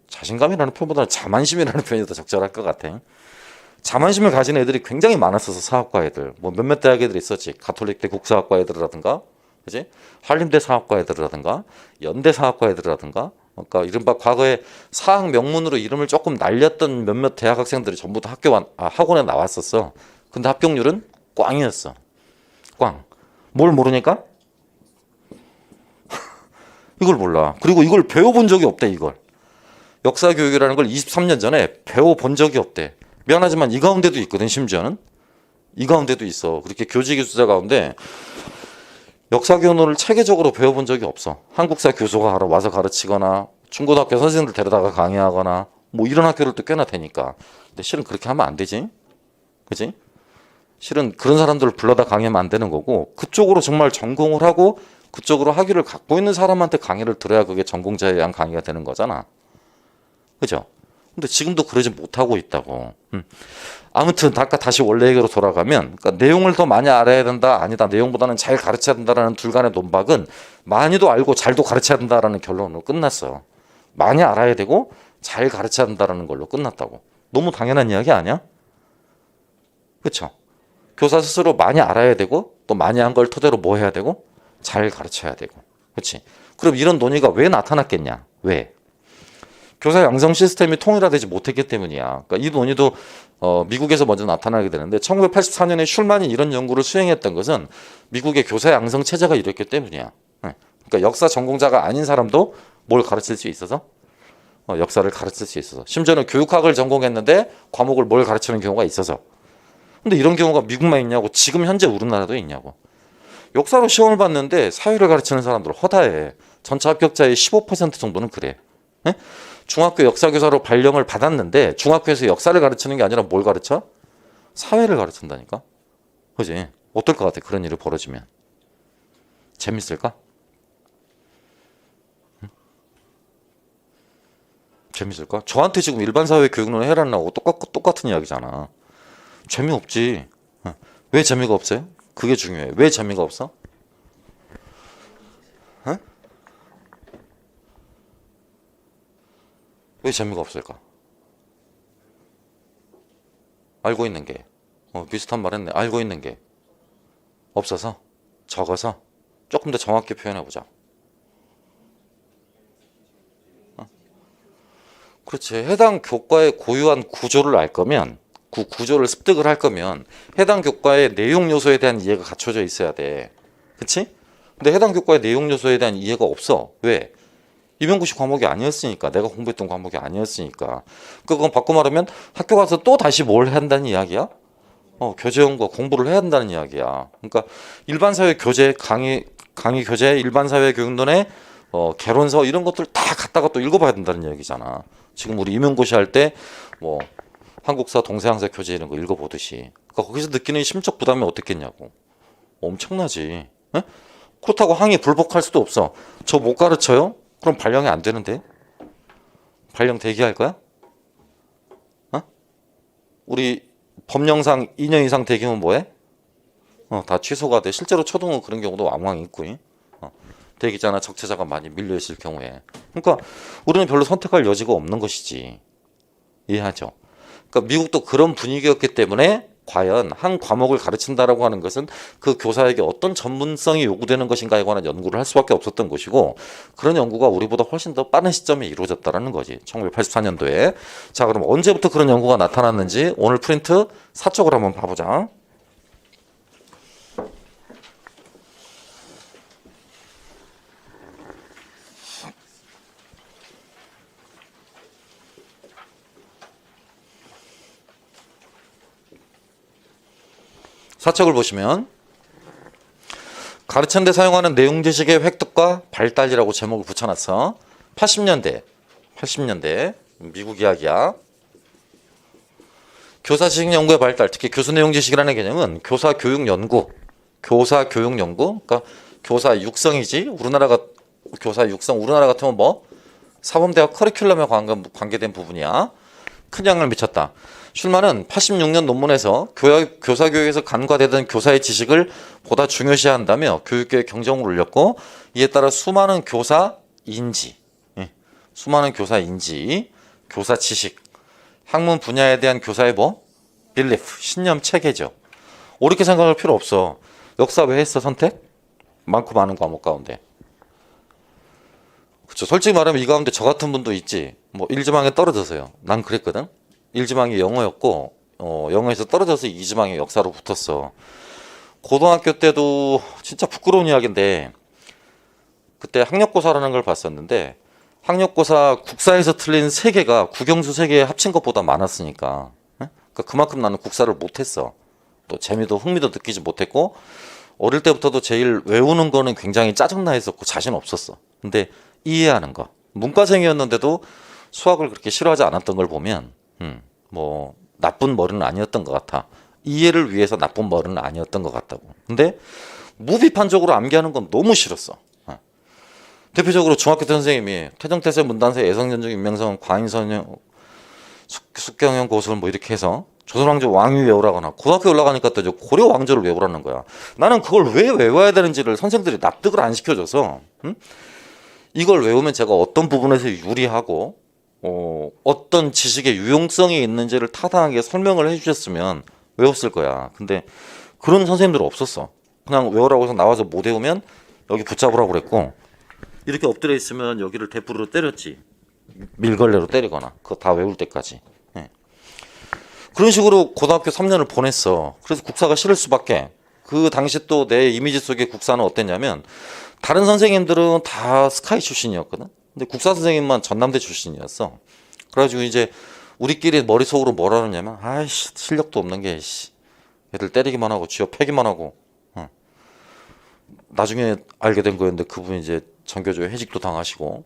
자신감이라는 표현보다는 자만심이라는 표현이 더 적절할 것 같아. 자만심을 가진 애들이 굉장히 많았어서 사학과 애들 뭐 몇몇 대학 애들이 있었지. 가톨릭대 국사학과 애들이라든가 그지? 한림대 사학과 애들이라든가 연대 사학과 애들이라든가 그러니까 이른바 과거에 사학 명문으로 이름을 조금 날렸던 몇몇 대학 학생들이 전부 다 학원에 나왔었어. 근데 합격률은 꽝이었어. 꽝. 뭘 모르니까? 이걸 몰라. 그리고 이걸 배워본 적이 없대 이걸. 역사 교육이라는 걸 23년 전에 배워본 적이 없대. 미안하지만 이 가운데도 있거든. 심지어는 이 가운데도 있어. 그렇게 교직 교수자 가운데 역사 교훈을 체계적으로 배워본 적이 없어. 한국사 교수가 와서 가르치거나 중고등학교 선생님들 데려다가 강의하거나 뭐 이런 학교를 또 꽤나 되니까. 근데 실은 그렇게 하면 안 되지. 그지? 실은 그런 사람들을 불러다 강의하면 안 되는 거고 그쪽으로 정말 전공을 하고 그쪽으로 학위를 갖고 있는 사람한테 강의를 들어야 그게 전공자에 의한 강의가 되는 거잖아. 그죠? 근데 지금도 그러지 못하고 있다고. 아무튼 아까 다시 원래 얘기로 돌아가면 그러니까 내용을 더 많이 알아야 된다 아니다 내용보다는 잘 가르쳐야 된다라는 둘 간의 논박은 많이도 알고 잘도 가르쳐야 된다라는 결론으로 끝났어. 많이 알아야 되고 잘 가르쳐야 된다라는 걸로 끝났다고. 너무 당연한 이야기 아니야? 그렇죠? 교사 스스로 많이 알아야 되고 또 많이 한 걸 토대로 뭐 해야 되고 잘 가르쳐야 되고. 그렇지? 그럼 이런 논의가 왜 나타났겠냐? 왜? 교사 양성 시스템이 통일화되지 못했기 때문이야. 그러니까 이 논의도 미국에서 먼저 나타나게 되는데 1984년에 슐만이 이런 연구를 수행했던 것은 미국의 교사 양성 체제가 이랬기 때문이야. 그러니까 역사 전공자가 아닌 사람도 뭘 가르칠 수 있어서 역사를 가르칠 수 있어서 심지어는 교육학을 전공했는데 과목을 뭘 가르치는 경우가 있어서. 근데 이런 경우가 미국만 있냐고 지금 현재 우리나라도 있냐고. 역사로 시험을 봤는데 사회를 가르치는 사람들 허다해. 전체 합격자의 15% 정도는 그래. 네? 중학교 역사교사로 발령을 받았는데 중학교에서 역사를 가르치는 게 아니라 뭘 가르쳐? 사회를 가르친다니까. 그지? 어떨 것 같아? 그런 일이 벌어지면. 재밌을까? 재밌을까? 저한테 지금 일반 사회 교육론 해라라고 똑같은 이야기잖아. 재미없지. 왜 재미가 없어요? 그게 중요해. 왜 재미가 없어? 왜 재미가 없을까? 알고 있는 게 비슷한 말 했네. 알고 있는 게 없어서 적어서 조금 더 정확히 표현해보자. 그렇지. 해당 교과의 고유한 구조를 알 거면 그 구조를 습득을 할 거면 해당 교과의 내용 요소에 대한 이해가 갖춰져 있어야 돼. 그렇지? 근데 해당 교과의 내용 요소에 대한 이해가 없어. 왜? 임용고시 과목이 아니었으니까. 내가 공부했던 과목이 아니었으니까. 그건 바꿔 말하면 학교 가서 또 다시 뭘 해야 한다는 이야기야? 교재연구와 공부를 해야 한다는 이야기야. 그러니까 일반 사회 교재 강의 교재 일반 사회 교육론의 개론서 이런 것들 다 갖다가 또 읽어봐야 된다는 이야기잖아. 지금 우리 임용고시 할 때 뭐 한국사 동서양사 교재 이런 거 읽어보듯이. 그러니까 거기서 느끼는 심적 부담이 어떻겠냐고. 엄청나지. 에? 그렇다고 항의 불복할 수도 없어. 저 못 가르쳐요? 그럼 발령이 안 되는데? 발령 대기할 거야? 우리 법령상 2년 이상 대기면 뭐해? 다 취소가 돼. 실제로 초등은 그런 경우도 왕왕 있고. 대기자나 적재자가 많이 밀려 있을 경우에. 그러니까 우리는 별로 선택할 여지가 없는 것이지. 이해하죠? 그러니까 미국도 그런 분위기였기 때문에 과연 한 과목을 가르친다라고 하는 것은 그 교사에게 어떤 전문성이 요구되는 것인가에 관한 연구를 할 수밖에 없었던 것이고 그런 연구가 우리보다 훨씬 더 빠른 시점에 이루어졌다는 거지. 1984년도에. 자, 그럼 언제부터 그런 연구가 나타났는지 오늘 프린트 4쪽을 한번 봐보자. 사책을 보시면 가르치는 데 사용하는 내용 지식의 획득과 발달이라고 제목을 붙여놨어. 80년대 미국 이야기야. 교사 지식 연구의 발달, 특히 교수 내용 지식이라는 개념은 교사 교육 연구, 그러니까 교사 육성이지. 우리나라 같으면 뭐 사범대학 커리큘럼에 관계된 부분이야. 큰 영향을 미쳤다. 슐만은 86년 논문에서 교사 교육에서 간과되던 교사의 지식을 보다 중요시한다며 교육계의 경쟁을 올렸고, 이에 따라 수많은 교사 인지, 교사 지식, 학문 분야에 대한 교사의 빌리프, 신념 체계죠. 옳게 생각할 필요 없어. 역사 왜 했어? 선택? 많고 많은 과목 가운데. 그렇죠. 솔직히 말하면 이 가운데 저 같은 분도 있지. 일지망에 떨어져서요. 난 그랬거든. 일지망이 영어였고, 영어에서 떨어져서 이지망에 역사로 붙었어. 고등학교 때도 진짜 부끄러운 이야기인데, 그때 학력고사라는 걸 봤었는데, 학력고사 국사에서 틀린 3개가 국영수 3개 합친 것보다 많았으니까. 그러니까 그만큼 나는 국사를 못했어. 또 재미도 흥미도 느끼지 못했고, 어릴 때부터도 제일 외우는 거는 굉장히 짜증나 했었고 자신 없었어. 근데 이해하는 거. 문과생이었는데도 수학을 그렇게 싫어하지 않았던 걸 보면 나쁜 머리는 아니었던 것 같아. 이해를 위해서 나쁜 머리는 아니었던 것 같다고. 근데 무비판적으로 암기하는 건 너무 싫었어. 대표적으로 중학교 때 선생님이 태정태세 문단세 예성전중 인명성 과인선형 숙경형 고술 이렇게 해서 조선왕조 왕위 외우라거나, 고등학교 올라가니까 또 고려 왕조를 외우라는 거야. 나는 그걸 왜 외워야 되는지를 선생들이 납득을 안 시켜줘서, 이걸 외우면 제가 어떤 부분에서 유리하고 어떤 지식의 유용성이 있는지를 타당하게 설명을 해주셨으면 외웠을 거야. 근데 그런 선생님들 없었어. 그냥 외우라고 해서 나와서 못 외우면 여기 붙잡으라고 그랬고, 이렇게 엎드려 있으면 여기를 대부로 때렸지. 밀걸레로 때리거나, 그거 다 외울 때까지. 그런 식으로 고등학교 3년을 보냈어. 그래서 국사가 싫을 수밖에. 그 당시 또 내 이미지 속의 국사는 어땠냐면, 다른 선생님들은 다 스카이 출신이었거든. 근데 국사 선생님만 전남대 출신이었어. 그래가지고 이제 우리끼리 머릿속으로 뭐라 그러냐면, 아이씨, 실력도 없는 게, 애들 때리기만 하고 쥐어 패기만 하고. 나중에 알게 된 거였는데, 그분이 이제 전교조에 해직도 당하시고,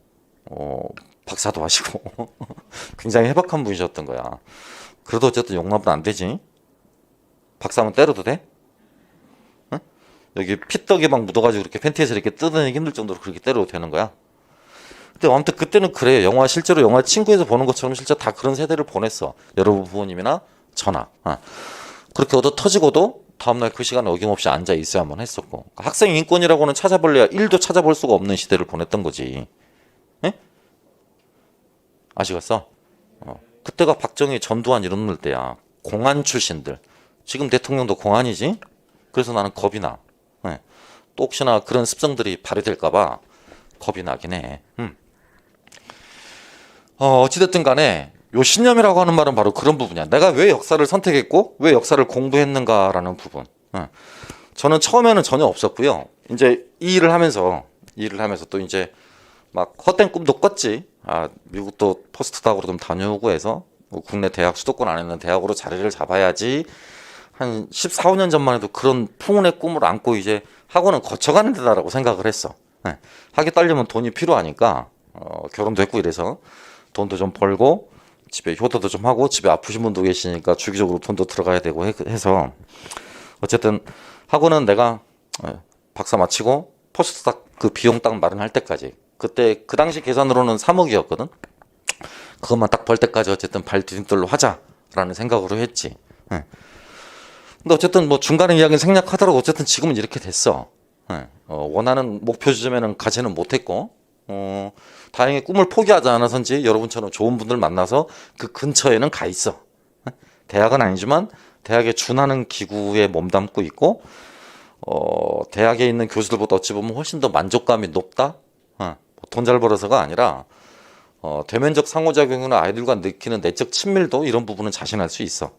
박사도 하시고 굉장히 해박한 분이셨던 거야. 그래도 어쨌든 용납은 안 되지. 박사면 때려도 돼? 응? 여기 피떡이 막 묻어가지고 그렇게 팬티에서 이렇게 뜯어내기 힘들 정도로 그렇게 때려도 되는 거야. 근데 아무튼 그때는 그래. 실제로 영화 친구에서 보는 것처럼 실제 다 그런 세대를 보냈어. 여러분 부모님이나 저나. 그렇게 얻어 터지고도 다음날 그 시간에 어김없이 앉아 있어야만 했었고, 학생 인권이라고는 찾아볼래야 1도 찾아볼 수가 없는 시대를 보냈던 거지. 에? 아시겠어? 그때가 박정희, 전두환 이런 놈들 때야. 공안 출신들. 지금 대통령도 공안이지. 그래서 나는 겁이 나. 또 혹시나 그런 습성들이 발휘될까봐 겁이 나긴 해. 어찌됐든 간에 요 신념이라고 하는 말은 바로 그런 부분이야. 내가 왜 역사를 선택했고 왜 역사를 공부했는가라는 부분. 저는 처음에는 전혀 없었고요. 이제 이 일을 하면서 또 이제 막 헛된 꿈도 꿨지. 미국도 포스트닥으로 좀 다녀오고 해서 국내 대학 수도권 안에 있는 대학으로 자리를 잡아야지. 한 14, 15년 전만 해도 그런 풍운의 꿈을 안고 이제 학원은 거쳐가는 데다라고 생각을 했어. 학위 따려면 돈이 필요하니까 결혼도 했고 이래서 돈도 좀 벌고 집에 효도도 좀 하고 집에 아프신 분도 계시니까 주기적으로 돈도 들어가야 되고 해서 어쨌든 학원은 내가 박사 마치고 포스트닥 그 비용 딱 마련할 때까지, 그때 그 당시 계산으로는 3억이었거든. 그것만 딱 벌 때까지 어쨌든 발 디딤돌로 하자라는 생각으로 했지. 근데 어쨌든 중간에 이야기는 생략하더라도 어쨌든 지금은 이렇게 됐어. 원하는 목표 지점에는 가지는 못했고, 다행히 꿈을 포기하지 않아서인지 여러분처럼 좋은 분들 만나서 그 근처에는 가 있어. 대학은 아니지만 대학에 준하는 기구에 몸담고 있고, 대학에 있는 교수들보다 어찌 보면 훨씬 더 만족감이 높다. 돈 잘 벌어서가 아니라 대면적 상호작용이나 아이들과 느끼는 내적 친밀도, 이런 부분은 자신할 수 있어.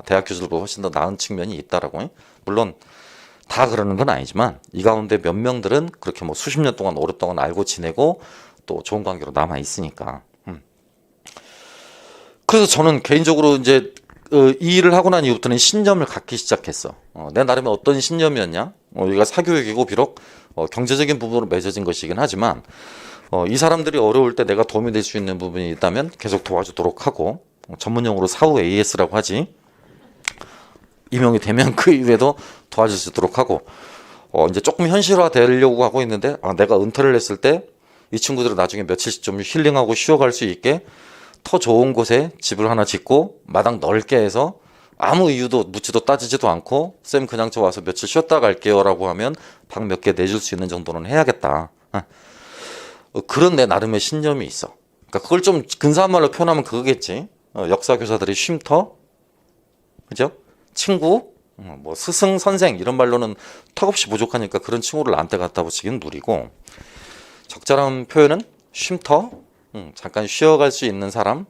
대학 교수들보다 훨씬 더 나은 측면이 있다라고. 물론 다 그러는 건 아니지만 이 가운데 몇 명들은 그렇게 수십 년 동안 오랫동안 알고 지내고 또 좋은 관계로 남아 있으니까. 그래서 저는 개인적으로 이제 이 일을 하고 난 이후부터는 신념을 갖기 시작했어. 내 나름의 어떤 신념이었냐? 여기가 사교육이고 비록 경제적인 부분으로 맺어진 것이긴 하지만 이 사람들이 어려울 때 내가 도움이 될 수 있는 부분이 있다면 계속 도와주도록 하고, 전문용어로 사후 AS라고 하지. 임용이 되면 그 이후에도 도와줄 수 있도록 하고, 이제 조금 현실화 되려고 하고 있는데, 내가 은퇴를 했을 때 이 친구들은 나중에 며칠씩 좀 힐링하고 쉬어갈 수 있게 더 좋은 곳에 집을 하나 짓고 마당 넓게 해서 아무 이유도 묻지도 따지지도 않고 쌤 그냥 저 와서 며칠 쉬었다 갈게요 라고 하면 방 몇 개 내줄 수 있는 정도는 해야겠다. 그런 내 나름의 신념이 있어. 그러니까 그걸 좀 근사한 말로 표현하면 그거겠지. 역사 교사들이 쉼터, 그죠? 친구, 뭐 스승, 선생 이런 말로는 턱없이 부족하니까 그런 친구를 나한테 갖다 붙이기는 무리고, 적절한 표현은 쉼터, 잠깐 쉬어갈 수 있는 사람,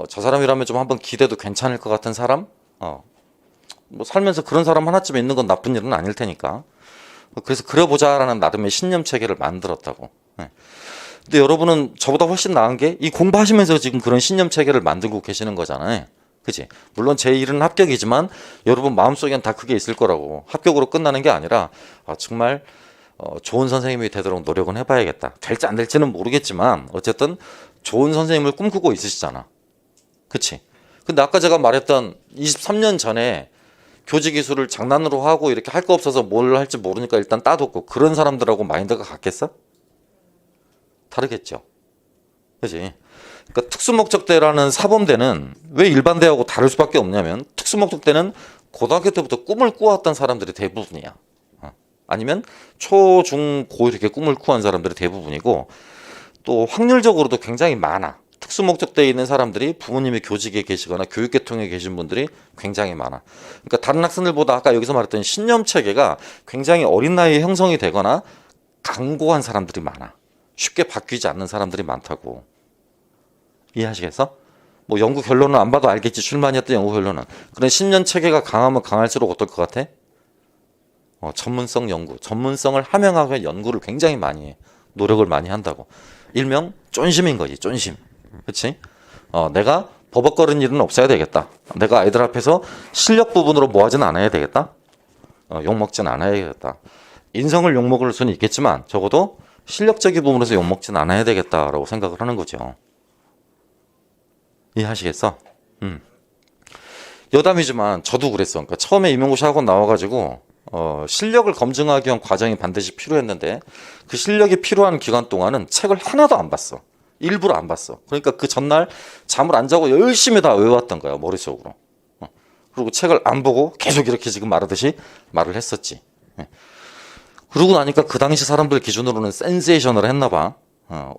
저 사람이라면 좀 한번 기대도 괜찮을 것 같은 사람, 뭐 살면서 그런 사람 하나쯤 있는 건 나쁜 일은 아닐 테니까. 그래서 그려보자라는 나름의 신념 체계를 만들었다고. 근데 여러분은 저보다 훨씬 나은 게 이 공부하시면서 지금 그런 신념 체계를 만들고 계시는 거잖아요. 그치? 물론 제 일은 합격이지만 여러분 마음속엔 다 그게 있을 거라고. 합격으로 끝나는 게 아니라 정말 좋은 선생님이 되도록 노력은 해봐야겠다. 될지 안 될지는 모르겠지만 어쨌든 좋은 선생님을 꿈꾸고 있으시잖아. 그치? 근데 아까 제가 말했던 23년 전에 교직 이수를 장난으로 하고 이렇게 할 거 없어서 뭘 할지 모르니까 일단 따뒀고 그런 사람들하고 마인드가 같겠어? 다르겠죠. 그치? 그러니까 특수목적대라는 사범대는 왜 일반대하고 다를 수밖에 없냐면 특수목적대는 고등학교 때부터 꿈을 꾸었던 사람들이 대부분이야. 아니면 초, 중, 고 이렇게 꿈을 꾸은 사람들이 대부분이고 또 확률적으로도 굉장히 많아. 특수목적대에 있는 사람들이 부모님이 교직에 계시거나 교육계통에 계신 분들이 굉장히 많아. 그러니까 다른 학생들보다 아까 여기서 말했던 신념체계가 굉장히 어린 나이에 형성이 되거나 강고한 사람들이 많아. 쉽게 바뀌지 않는 사람들이 많다고. 이해하시겠어? 뭐 연구 결론은 안 봐도 알겠지. 출만이 했던 연구 결론은. 그런 신념체계가 강하면 강할수록 어떨 것 같아? 전문성 연구. 전문성을 함양하게 연구를 굉장히 많이 해. 노력을 많이 한다고. 일명 쫀심인 거지. 쫀심. 그렇지? 내가 버벅거리는 일은 없어야 되겠다. 내가 아이들 앞에서 실력 부분으로 뭐 하진 않아야 되겠다. 욕먹진 않아야 되겠다. 인성을 욕먹을 수는 있겠지만 적어도 실력적인 부분에서 욕먹진 않아야 되겠다라고 생각을 하는 거죠. 이해하시겠어? 여담이지만 저도 그랬어. 그러니까 처음에 임용고시 학원 나와가지고 실력을 검증하기 위한 과정이 반드시 필요했는데 그 실력이 필요한 기간 동안은 책을 하나도 안 봤어. 일부러 안 봤어. 그러니까 그 전날 잠을 안 자고 열심히 다 외웠던 거야, 머릿속으로. 그리고 책을 안 보고 계속 이렇게 지금 말하듯이 말을 했었지. 그러고 나니까 그 당시 사람들 기준으로는 센세이션을 했나 봐.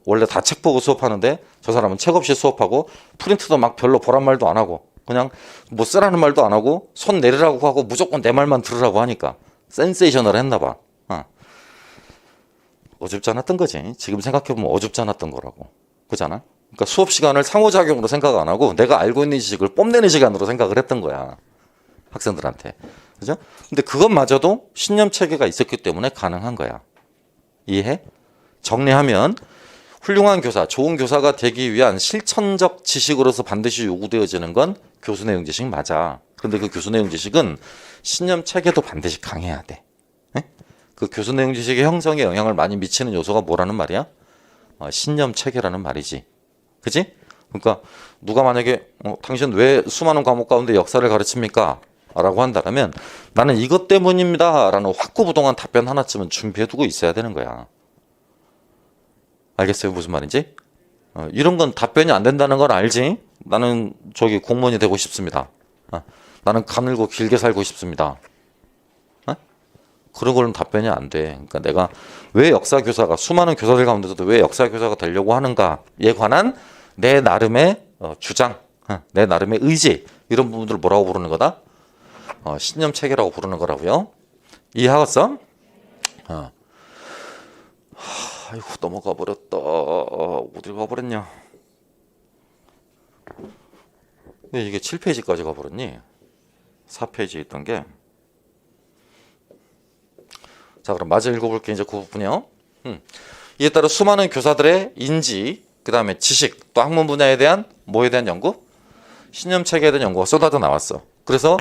원래 다 책 보고 수업하는데 저 사람은 책 없이 수업하고 프린트도 막 별로 보란 말도 안 하고 그냥 뭐 쓰라는 말도 안 하고 손 내리라고 하고 무조건 내 말만 들으라고 하니까 센세이션을 했나 봐. 어줍지 않았던 거지. 지금 생각해보면 어줍지 않았던 거라고. 그잖아? 그러니까 수업 시간을 상호작용으로 생각 안 하고 내가 알고 있는 지식을 뽐내는 시간으로 생각을 했던 거야. 학생들한테. 그죠? 근데 그것마저도 신념 체계가 있었기 때문에 가능한 거야. 이해해? 정리하면 훌륭한 교사, 좋은 교사가 되기 위한 실천적 지식으로서 반드시 요구되어지는 건 교수 내용 지식 맞아. 그런데 그 교수 내용 지식은 신념 체계도 반드시 강해야 돼. 네? 그 교수 내용 지식의 형성에 영향을 많이 미치는 요소가 뭐라는 말이야? 신념 체계라는 말이지. 그지? 그러니까 누가 만약에 당신 왜 수많은 과목 가운데 역사를 가르칩니까? 라고 한다면 나는 이것 때문입니다. 라는 확고부동한 답변 하나쯤은 준비해두고 있어야 되는 거야. 알겠어요? 무슨 말인지? 이런 건 답변이 안 된다는 건 알지? 나는 저기 공무원이 되고 싶습니다. 나는 가늘고 길게 살고 싶습니다. 그런 거는 답변이 안 돼. 그러니까 내가 왜 역사교사가 수많은 교사들 가운데서도 왜 역사교사가 되려고 하는가에 관한 내 나름의 주장, 내 나름의 의지 이런 부분들을 뭐라고 부르는 거다? 신념 체계라고 부르는 거라고요. 이해하겠어? 아이고 넘어가 버렸다. 어딜 가버렸냐? 왜 이게 7페이지까지 가버렸니? 4페이지에 있던 게. 자, 그럼 마저 읽어볼게. 이제 그 부분이요. 이에 따라 수많은 교사들의 인지, 그 다음에 지식, 또 학문 분야에 대한 뭐에 대한 연구? 신념 체계에 대한 연구가 쏟아져 나왔어. 그래서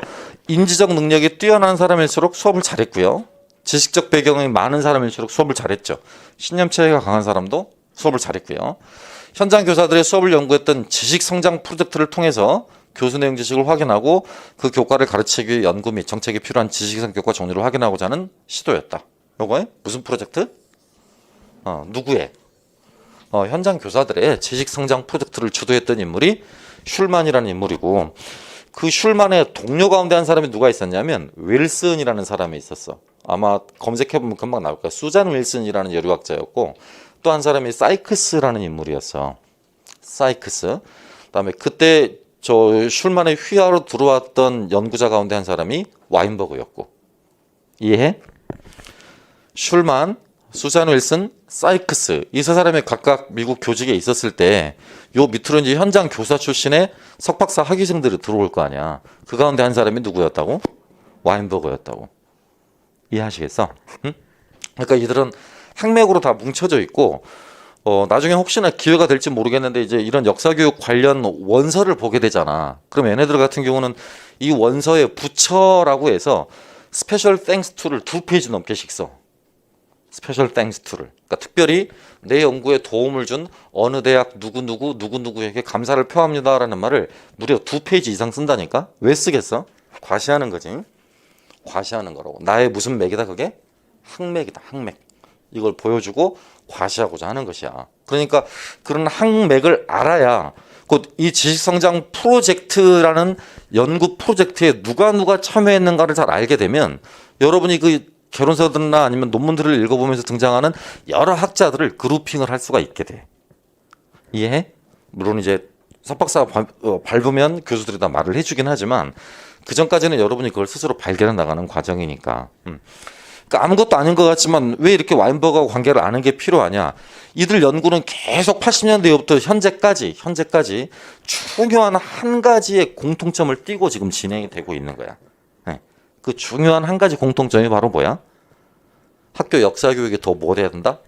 인지적 능력이 뛰어난 사람일수록 수업을 잘했고요. 지식적 배경이 많은 사람일수록 수업을 잘했죠. 신념 체계가 강한 사람도 수업을 잘했고요. 현장 교사들의 수업을 연구했던 지식 성장 프로젝트를 통해서 교수 내용 지식을 확인하고 그 교과를 가르치기 위해 연구 및 정책이 필요한 지식 성격과 종류를 확인하고자 하는 시도였다. 요거에 무슨 프로젝트? 누구의? 현장 교사들의 지식 성장 프로젝트를 주도했던 인물이 슐만이라는 인물이고, 그 슐만의 동료 가운데 한 사람이 누가 있었냐면 윌슨이라는 사람이 있었어. 아마 검색해보면 금방 나올 거야. 수잔 윌슨이라는 여류학자였고, 또 한 사람이 사이크스라는 인물이었어. 사이크스. 그다음에 그때 저 슐만의 휘하로 들어왔던 연구자 가운데 한 사람이 와인버그였고. 이해해? 슐만, 수잔 윌슨, 사이크스, 이 세 사람이 각각 미국 교직에 있었을 때 요 밑으로 이제 현장 교사 출신의 석박사 학위생들이 들어올 거 아니야. 그 가운데 한 사람이 누구였다고? 와인버그였다고. 이해하시겠어? 응? 그러니까 이들은 학맥으로 다 뭉쳐져 있고, 나중에 혹시나 기회가 될지 모르겠는데 이제 이런 역사교육 관련 원서를 보게 되잖아. 그럼 얘네들 같은 경우는 이 원서에 부처라고 해서 스페셜 땡스 투를 2페이지 넘게씩 써. 스페셜 땡스 투를. 그러니까 특별히 내 연구에 도움을 준 어느 대학 누구누구에게 감사를 표합니다라는 말을 무려 2페이지 이상 쓴다니까? 왜 쓰겠어? 과시하는 거지. 과시하는 거라고. 나의 무슨 맥이다 그게? 학맥이다. 학맥. 이걸 보여주고 과시하고자 하는 것이야. 그러니까 그런 학맥을 알아야 곧 이 지식성장 프로젝트라는 연구 프로젝트에 누가 참여했는가를 잘 알게 되면 여러분이 그 결론서들이나 아니면 논문들을 읽어보면서 등장하는 여러 학자들을 그룹핑을 할 수가 있게 돼. 이해해? 물론 이제 석박사가 밟으면 교수들이 다 말을 해주긴 하지만 그 전까지는 여러분이 그걸 스스로 발견해 나가는 과정이니까. 그러니까 아무것도 아닌 것 같지만 왜 이렇게 와인버그하고 관계를 아는 게 필요하냐? 이들 연구는 계속 80년대부터 현재까지 중요한 한 가지의 공통점을 띠고 지금 진행이 되고 있는 거야. 그 중요한 한 가지 공통점이 바로 뭐야? 학교 역사 교육이 더 뭐 돼야 된다?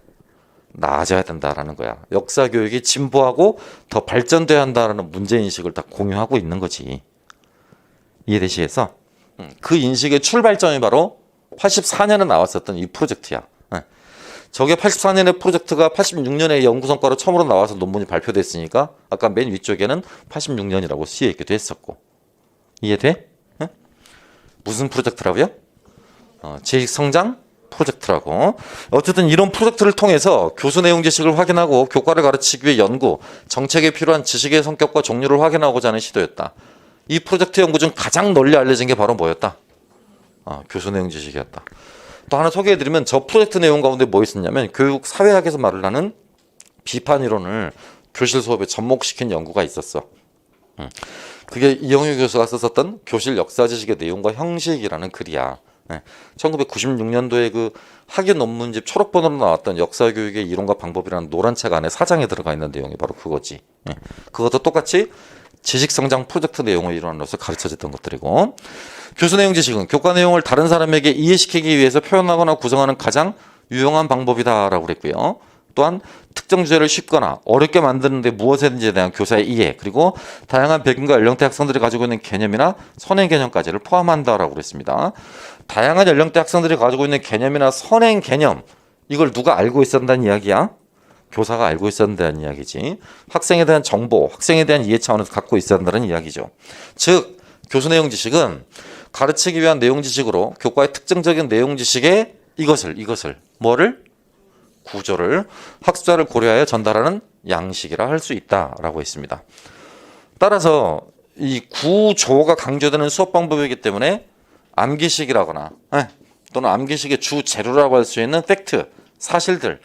나아져야 된다라는 거야. 역사 교육이 진보하고 더 발전돼야 한다라는 문제 인식을 다 공유하고 있는 거지. 이해되시겠어? 그 인식의 출발점이 바로 84년에 나왔었던 이 프로젝트야. 저게 84년의 프로젝트가 86년에 연구 성과로 처음으로 나와서 논문이 발표됐으니까 아까 맨 위쪽에는 86년이라고 쓰여 있기도 했었고. 이해돼? 무슨 프로젝트라고요? 지식 성장 프로젝트라고. 어쨌든 이런 프로젝트를 통해서 교수 내용 지식을 확인하고 교과를 가르치기 위해 연구, 정책에 필요한 지식의 성격과 종류를 확인하고자 하는 시도였다. 이 프로젝트 연구 중 가장 널리 알려진 게 바로 뭐였다? 교수 내용 지식이었다. 또 하나 소개해드리면 저 프로젝트 내용 가운데 뭐 있었냐면 교육 사회학에서 말을 하는 비판 이론을 교실 수업에 접목시킨 연구가 있었어. 그게 이영유 교수가 썼었던 교실 역사 지식의 내용과 형식이라는 글이야. 1996년도에 그 학예 논문집 초록번호로 나왔던 역사교육의 이론과 방법이라는 노란 책 안에 사장에 들어가 있는 내용이 바로 그거지. 그것도 똑같이 지식성장 프로젝트 내용의 일환으로서 가르쳐졌던 것들이고, 교수 내용 지식은 교과 내용을 다른 사람에게 이해시키기 위해서 표현하거나 구성하는 가장 유용한 방법이다라고 그랬고요. 또한 특정 주제를 쉽거나 어렵게 만드는데 무엇이든지에 대한 교사의 이해, 그리고 다양한 배경과 연령대 학생들이 가지고 있는 개념이나 선행 개념까지를 포함한다라고 그랬습니다. 다양한 연령대 학생들이 가지고 있는 개념이나 선행 개념, 이걸 누가 알고 있었다는 이야기야? 교사가 알고 있었다는 이야기지. 학생에 대한 정보, 학생에 대한 이해 차원에서 갖고 있어야 한다는 이야기죠. 즉 교수 내용 지식은 가르치기 위한 내용 지식으로 교과의 특정적인 내용 지식의 이것을 뭐를? 구조를 학습자를 고려하여 전달하는 양식이라 할 수 있다라고 했습니다. 따라서 이 구조가 강조되는 수업 방법이기 때문에 암기식이라거나 또는 암기식의 주 재료라고 할 수 있는 팩트, 사실들,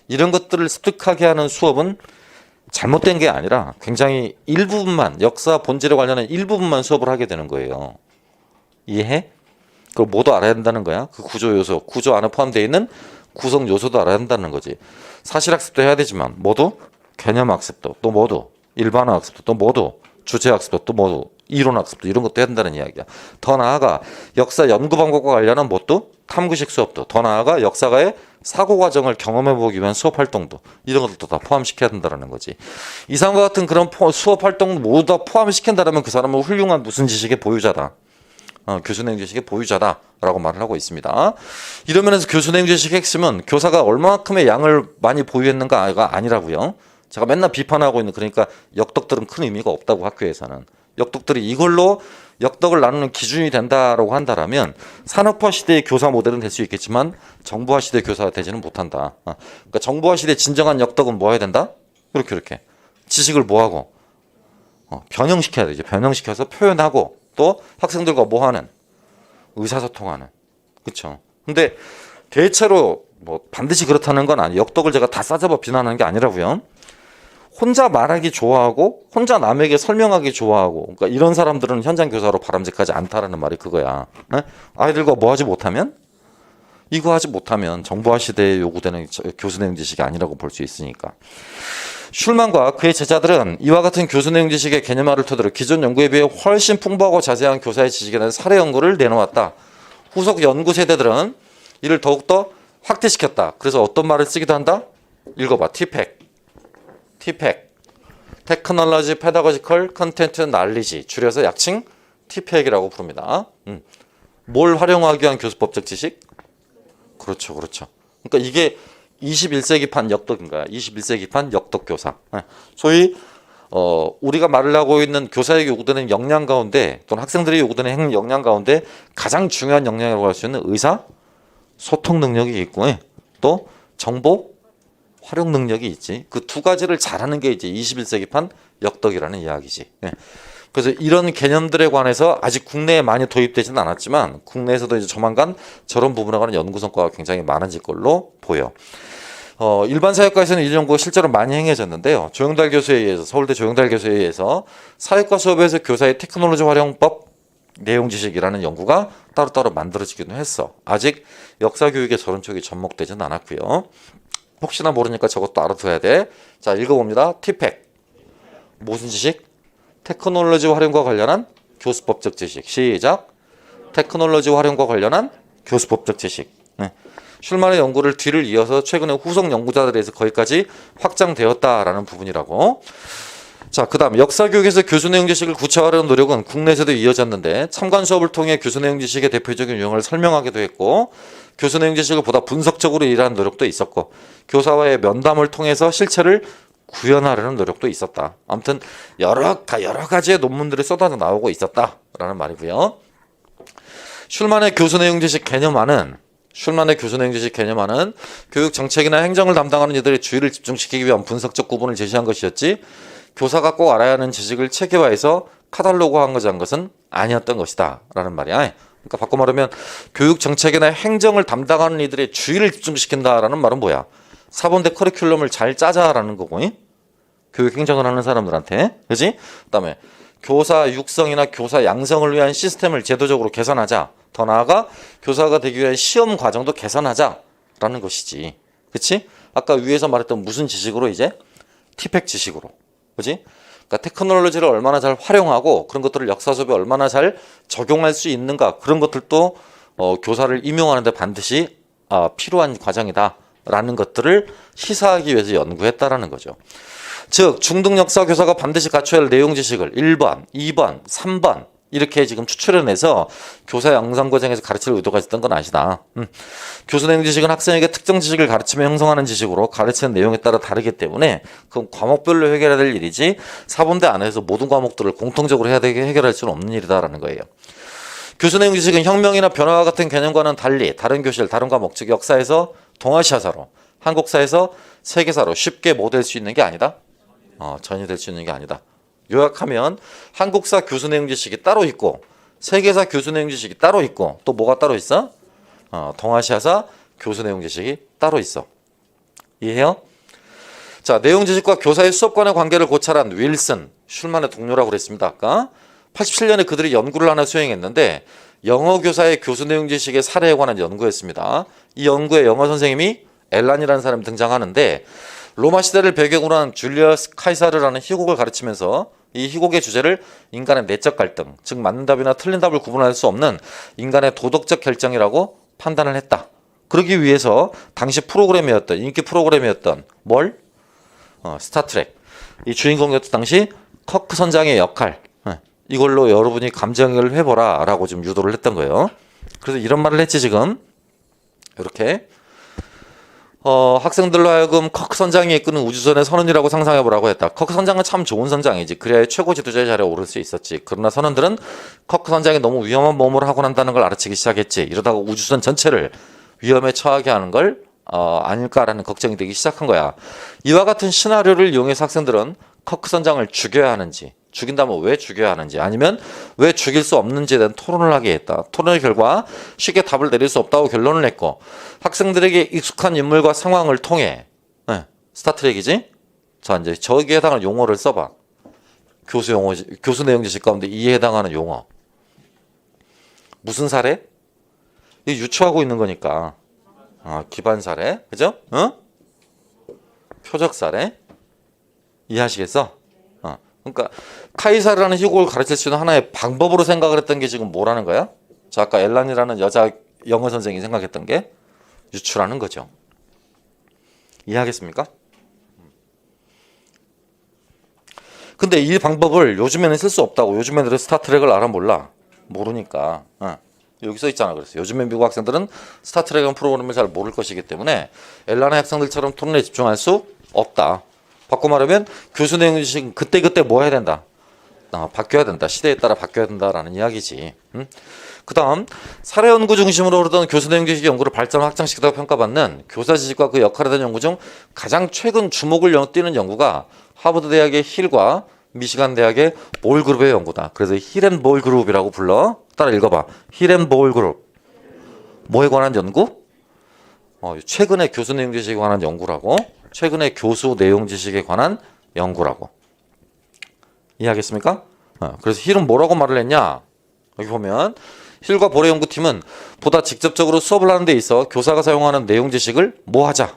이런 것들을 습득하게 하는 수업은 잘못된 게 아니라 굉장히 일부분만, 역사 본질에 관련한 일부분만 수업을 하게 되는 거예요. 이해해? 그걸 모두 알아야 된다는 거야. 그 구조 요소, 구조 안에 포함되어 있는 구성 요소도 알아야 한다는 거지. 사실학습도 해야 되지만 모두 개념학습도, 또 모두 일반학습도, 또 모두 주제학습도, 또 모두 이론학습도, 이런 것도 해야 된다는 이야기야. 더 나아가 역사 연구 방법과 관련한 뭣도 탐구식 수업도, 더 나아가 역사가의 사고 과정을 경험해보기 위한 수업 활동도, 이런 것들도 다 포함시켜야 된다는 거지. 이상과 같은 그런 수업 활동 모두 다 포함시킨다면 그 사람은 훌륭한 무슨 지식의 보유자다. 교수 내용 지식의 보유자다라고 말을 하고 있습니다. 이런 면에서 교수 내용 지식의 핵심은 교사가 얼마만큼의 양을 많이 보유했는가가 아니라고요. 제가 맨날 비판하고 있는, 그러니까 역덕들은 큰 의미가 없다고, 학교에서는. 역덕들이 이걸로 역덕을 나누는 기준이 된다라고 한다라면 산업화 시대의 교사 모델은 될 수 있겠지만 정부화 시대의 교사가 되지는 못한다. 그러니까 정부화 시대의 진정한 역덕은 뭐 해야 된다? 이렇게 지식을 뭐하고 변형시켜야 되죠. 변형시켜서 표현하고 또 학생들과 뭐하는 의사소통하는. 그렇죠. 근데 대체로 뭐 반드시 그렇다는 건 아니에요. 역덕을 제가 다 싸잡아 비난하는 게 아니라고요. 혼자 말하기 좋아하고 혼자 남에게 설명하기 좋아하고 그러니까 이런 사람들은 현장 교사로 바람직하지 않다라는 말이 그거야. 네? 아이들과 뭐 하지 못하면 이거 하지 못하면 정보화 시대에 요구되는 교수 내용 지식이 아니라고 볼 수 있으니까. 슐만과 그의 제자들은 이와 같은 교수 내용 지식의 개념화를 토대로 기존 연구에 비해 훨씬 풍부하고 자세한 교사의 지식에 대한 사례 연구를 내놓았다. 후속 연구 세대들은 이를 더욱더 확대시켰다. 그래서 어떤 말을 쓰기도 한다? 읽어봐. TPEC. 테크놀로지 페다고지컬 컨텐트 날리지. 줄여서 약칭 TPEC이라고 부릅니다. 뭘 활용하기 위한 교수법적 지식? 그렇죠. 그러니까 이게 21세기판 역덕인가요? 21세기판 역덕 교사. 소위 우리가 말을 하고 있는 교사에게 요구되는 역량 가운데 또는 학생들이 요구되는 역량 가운데 가장 중요한 역량이라고 할 수 있는 의사 소통 능력이 있고 또 정보 활용 능력이 있지. 그 두 가지를 잘하는 게 이제 21세기판 역덕이라는 이야기지. 그래서 이런 개념들에 관해서 아직 국내에 많이 도입되지는 않았지만 국내에서도 이제 조만간 저런 부분에 관한 연구 성과가 굉장히 많아질 걸로 보여. 일반 사회과에서는 이 연구가 실제로 많이 행해졌는데요. 조영달 교수에 의해서 서울대 조영달 교수에 의해서 사회과 수업에서 교사의 테크놀로지 활용법 내용 지식이라는 연구가 따로따로 만들어지기도 했어. 아직 역사 교육에 저런 쪽이 접목되지는 않았고요. 혹시나 모르니까 저것도 알아둬야 돼. 자, 읽어봅니다. TPEC. 무슨 지식? 테크놀로지 활용과 관련한 교수법적 지식. 시작. 테크놀로지 활용과 관련한 교수법적 지식. 슐만의 연구를 뒤를 이어서 최근에 후속 연구자들에 의해서 거기까지 확장되었다라는 부분이라고. 자, 그 다음 역사 교육에서 교수 내용 지식을 구체화하려는 노력은 국내에서도 이어졌는데 참관 수업을 통해 교수 내용 지식의 대표적인 유형을 설명하기도 했고 교수 내용 지식을 보다 분석적으로 일하는 노력도 있었고 교사와의 면담을 통해서 실체를 구현하려는 노력도 있었다. 아무튼 여러 가지의 논문들이 쏟아져 나오고 있었다라는 말이고요. 슐만의 교수 내용 지식 개념화는 교육 정책이나 행정을 담당하는 이들의 주의를 집중시키기 위한 분석적 구분을 제시한 것이었지 교사가 꼭 알아야 하는 지식을 체계화해서 카탈로그화한 것은 아니었던 것이다 라는 말이야. 그러니까 바꿔 말하면 교육 정책이나 행정을 담당하는 이들의 주의를 집중시킨다라는 말은 뭐야? 사본대 커리큘럼을 잘 짜자라는 거고 교육 행정을 하는 사람들한테. 그지? 그다음에 교사 육성이나 교사 양성을 위한 시스템을 제도적으로 개선하자. 더 나아가 교사가 되기 위한 시험 과정도 개선하자라는 것이지. 그치? 아까 위에서 말했던 무슨 지식으로 이제? TPEC 지식으로. 그지? 그러니까 테크놀로지를 얼마나 잘 활용하고 그런 것들을 역사 수업에 얼마나 잘 적용할 수 있는가 그런 것들도 교사를 임용하는 데 반드시 필요한 과정이다라는 것들을 시사하기 위해서 연구했다라는 거죠. 즉 중등 역사 교사가 반드시 갖춰야 할 내용 지식을 1번, 2번, 3번 이렇게 지금 추출해내서 교사 양성 과정에서 가르칠 의도가 있었던 건 아니다. 교수 내용 지식은 학생에게 특정 지식을 가르치며 형성하는 지식으로 가르치는 내용에 따라 다르기 때문에 그건 과목별로 해결해야 될 일이지 사본대 안에서 모든 과목들을 공통적으로 해결할 수는 없는 일이다라는 거예요. 교수 내용 지식은 혁명이나 변화와 같은 개념과는 달리 다른 교실, 다른 과목, 즉 역사에서 동아시아사로, 한국사에서 세계사로 쉽게 뭐 될 수 있는 게 아니다. 전이 될 수 있는 게 아니다. 요약하면 한국사 교수 내용 지식이 따로 있고 세계사 교수 내용 지식이 따로 있고 또 뭐가 따로 있어? 동아시아사 교수 내용 지식이 따로 있어. 이해해요? 자, 내용 지식과 교사의 수업 간의 관계를 고찰한 윌슨, 슐만의 동료라고 그랬습니다. 아까 87년에 그들이 연구를 하나 수행했는데 영어 교사의 교수 내용 지식의 사례에 관한 연구였습니다. 이 연구에 영어 선생님이 엘란이라는 사람이 등장하는데 로마 시대를 배경으로 한 줄리어스 카이사르라는 희곡을 가르치면서 이 희곡의 주제를 인간의 내적 갈등, 즉 맞는 답이나 틀린 답을 구분할 수 없는 인간의 도덕적 결정이라고 판단을 했다. 그러기 위해서 당시 프로그램이었던 인기 프로그램이었던 뭘? 스타트랙. 이 주인공이었던 당시 커크 선장의 역할. 이걸로 여러분이 감정을 해보라 라고 좀 유도를 했던 거예요. 그래서 이런 말을 했지 지금. 이렇게. 학생들로 하여금 커크 선장이 이끄는 우주선의 선원이라고 상상해보라고 했다. 커크 선장은 참 좋은 선장이지. 그래야 최고 지도자의 자리에 오를 수 있었지. 그러나 선원들은 커크 선장이 너무 위험한 몸을 하고 난다는 걸 알아채기 시작했지. 이러다가 우주선 전체를 위험에 처하게 하는 걸 아닐까라는 걱정이 되기 시작한 거야. 이와 같은 시나리오를 이용해서 학생들은 커크 선장을 죽여야 하는지, 죽인다면 왜 죽여야 하는지, 아니면 왜 죽일 수 없는지에 대한 토론을 하게 했다. 토론의 결과 쉽게 답을 내릴 수 없다고 결론을 냈고, 학생들에게 익숙한 인물과 상황을 통해 스타트랙이지? 자, 이제 저기에 해당하는 용어를 써봐. 교수 용어, 교수 내용 지식 가운데 이에 해당하는 용어. 무슨 사례? 이 유추하고 있는 거니까. 기반 사례, 그죠? 표적 사례. 이해하시겠어? 그러니까 카이사르라는 희곡을 가르칠 수 있는 하나의 방법으로 생각을 했던 게 지금 뭐라는 거야? 자, 아까 엘란이라는 여자 영어 선생이 생각했던 게 유추라는 거죠. 이해하겠습니까? 근데 이 방법을 요즘에는 쓸 수 없다고. 요즘 애들은 스타트랙을 알아 몰라. 모르니까. 여기 써 있잖아. 그래서 요즘에 미국 학생들은 스타트랙이라는 프로그램을 잘 모를 것이기 때문에 엘란의 학생들처럼 토론에 집중할 수 없다. 바꿔 말하면 교수 내용 지식 그때그때 뭐 해야 된다? 바뀌어야 된다. 시대에 따라 바뀌어야 된다라는 이야기지. 그 다음 사례 연구 중심으로 흐르던 교수 내용 지식 연구를 발전을 확장시키다고 평가받는 교사 지식과 그 역할에 대한 연구 중 가장 최근 주목을 띄는 연구가 하버드 대학의 힐과 미시간 대학의 볼 그룹의 연구다. 그래서 힐앤볼 그룹이라고 불러. 따라 읽어봐. 힐앤볼 그룹. 뭐에 관한 연구? 최근의 교수 내용 지식에 관한 연구라고. 최근의 교수 내용 지식에 관한 연구라고. 이해하겠습니까? 그래서 힐은 뭐라고 말을 했냐? 여기 보면 힐과 볼의 연구팀은 보다 직접적으로 수업을 하는 데 있어 교사가 사용하는 내용 지식을 뭐 하자?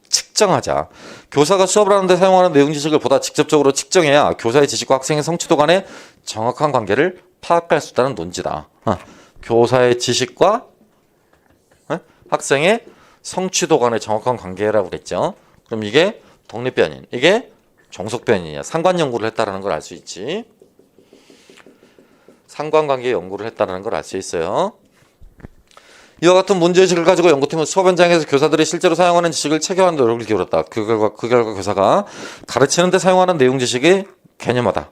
측정하자. 교사가 수업을 하는데 사용하는 내용 지식을 보다 직접적으로 측정해야 교사의 지식과 학생의 성취도 간의 정확한 관계를 파악할 수 있다는 논지다. 교사의 지식과 학생의 성취도 간의 정확한 관계라고 그랬죠. 그럼 이게 독립변인, 이게 종속변인이야. 상관 연구를 했다는 걸 알 수 있지. 상관관계 연구를 했다는 걸 알 수 있어요. 이와 같은 문제의식을 가지고 연구팀은 수업 현장에서 교사들이 실제로 사용하는 지식을 체계화하는 노력을 기울였다. 그 결과 교사가 가르치는 데 사용하는 내용 지식의 개념화다.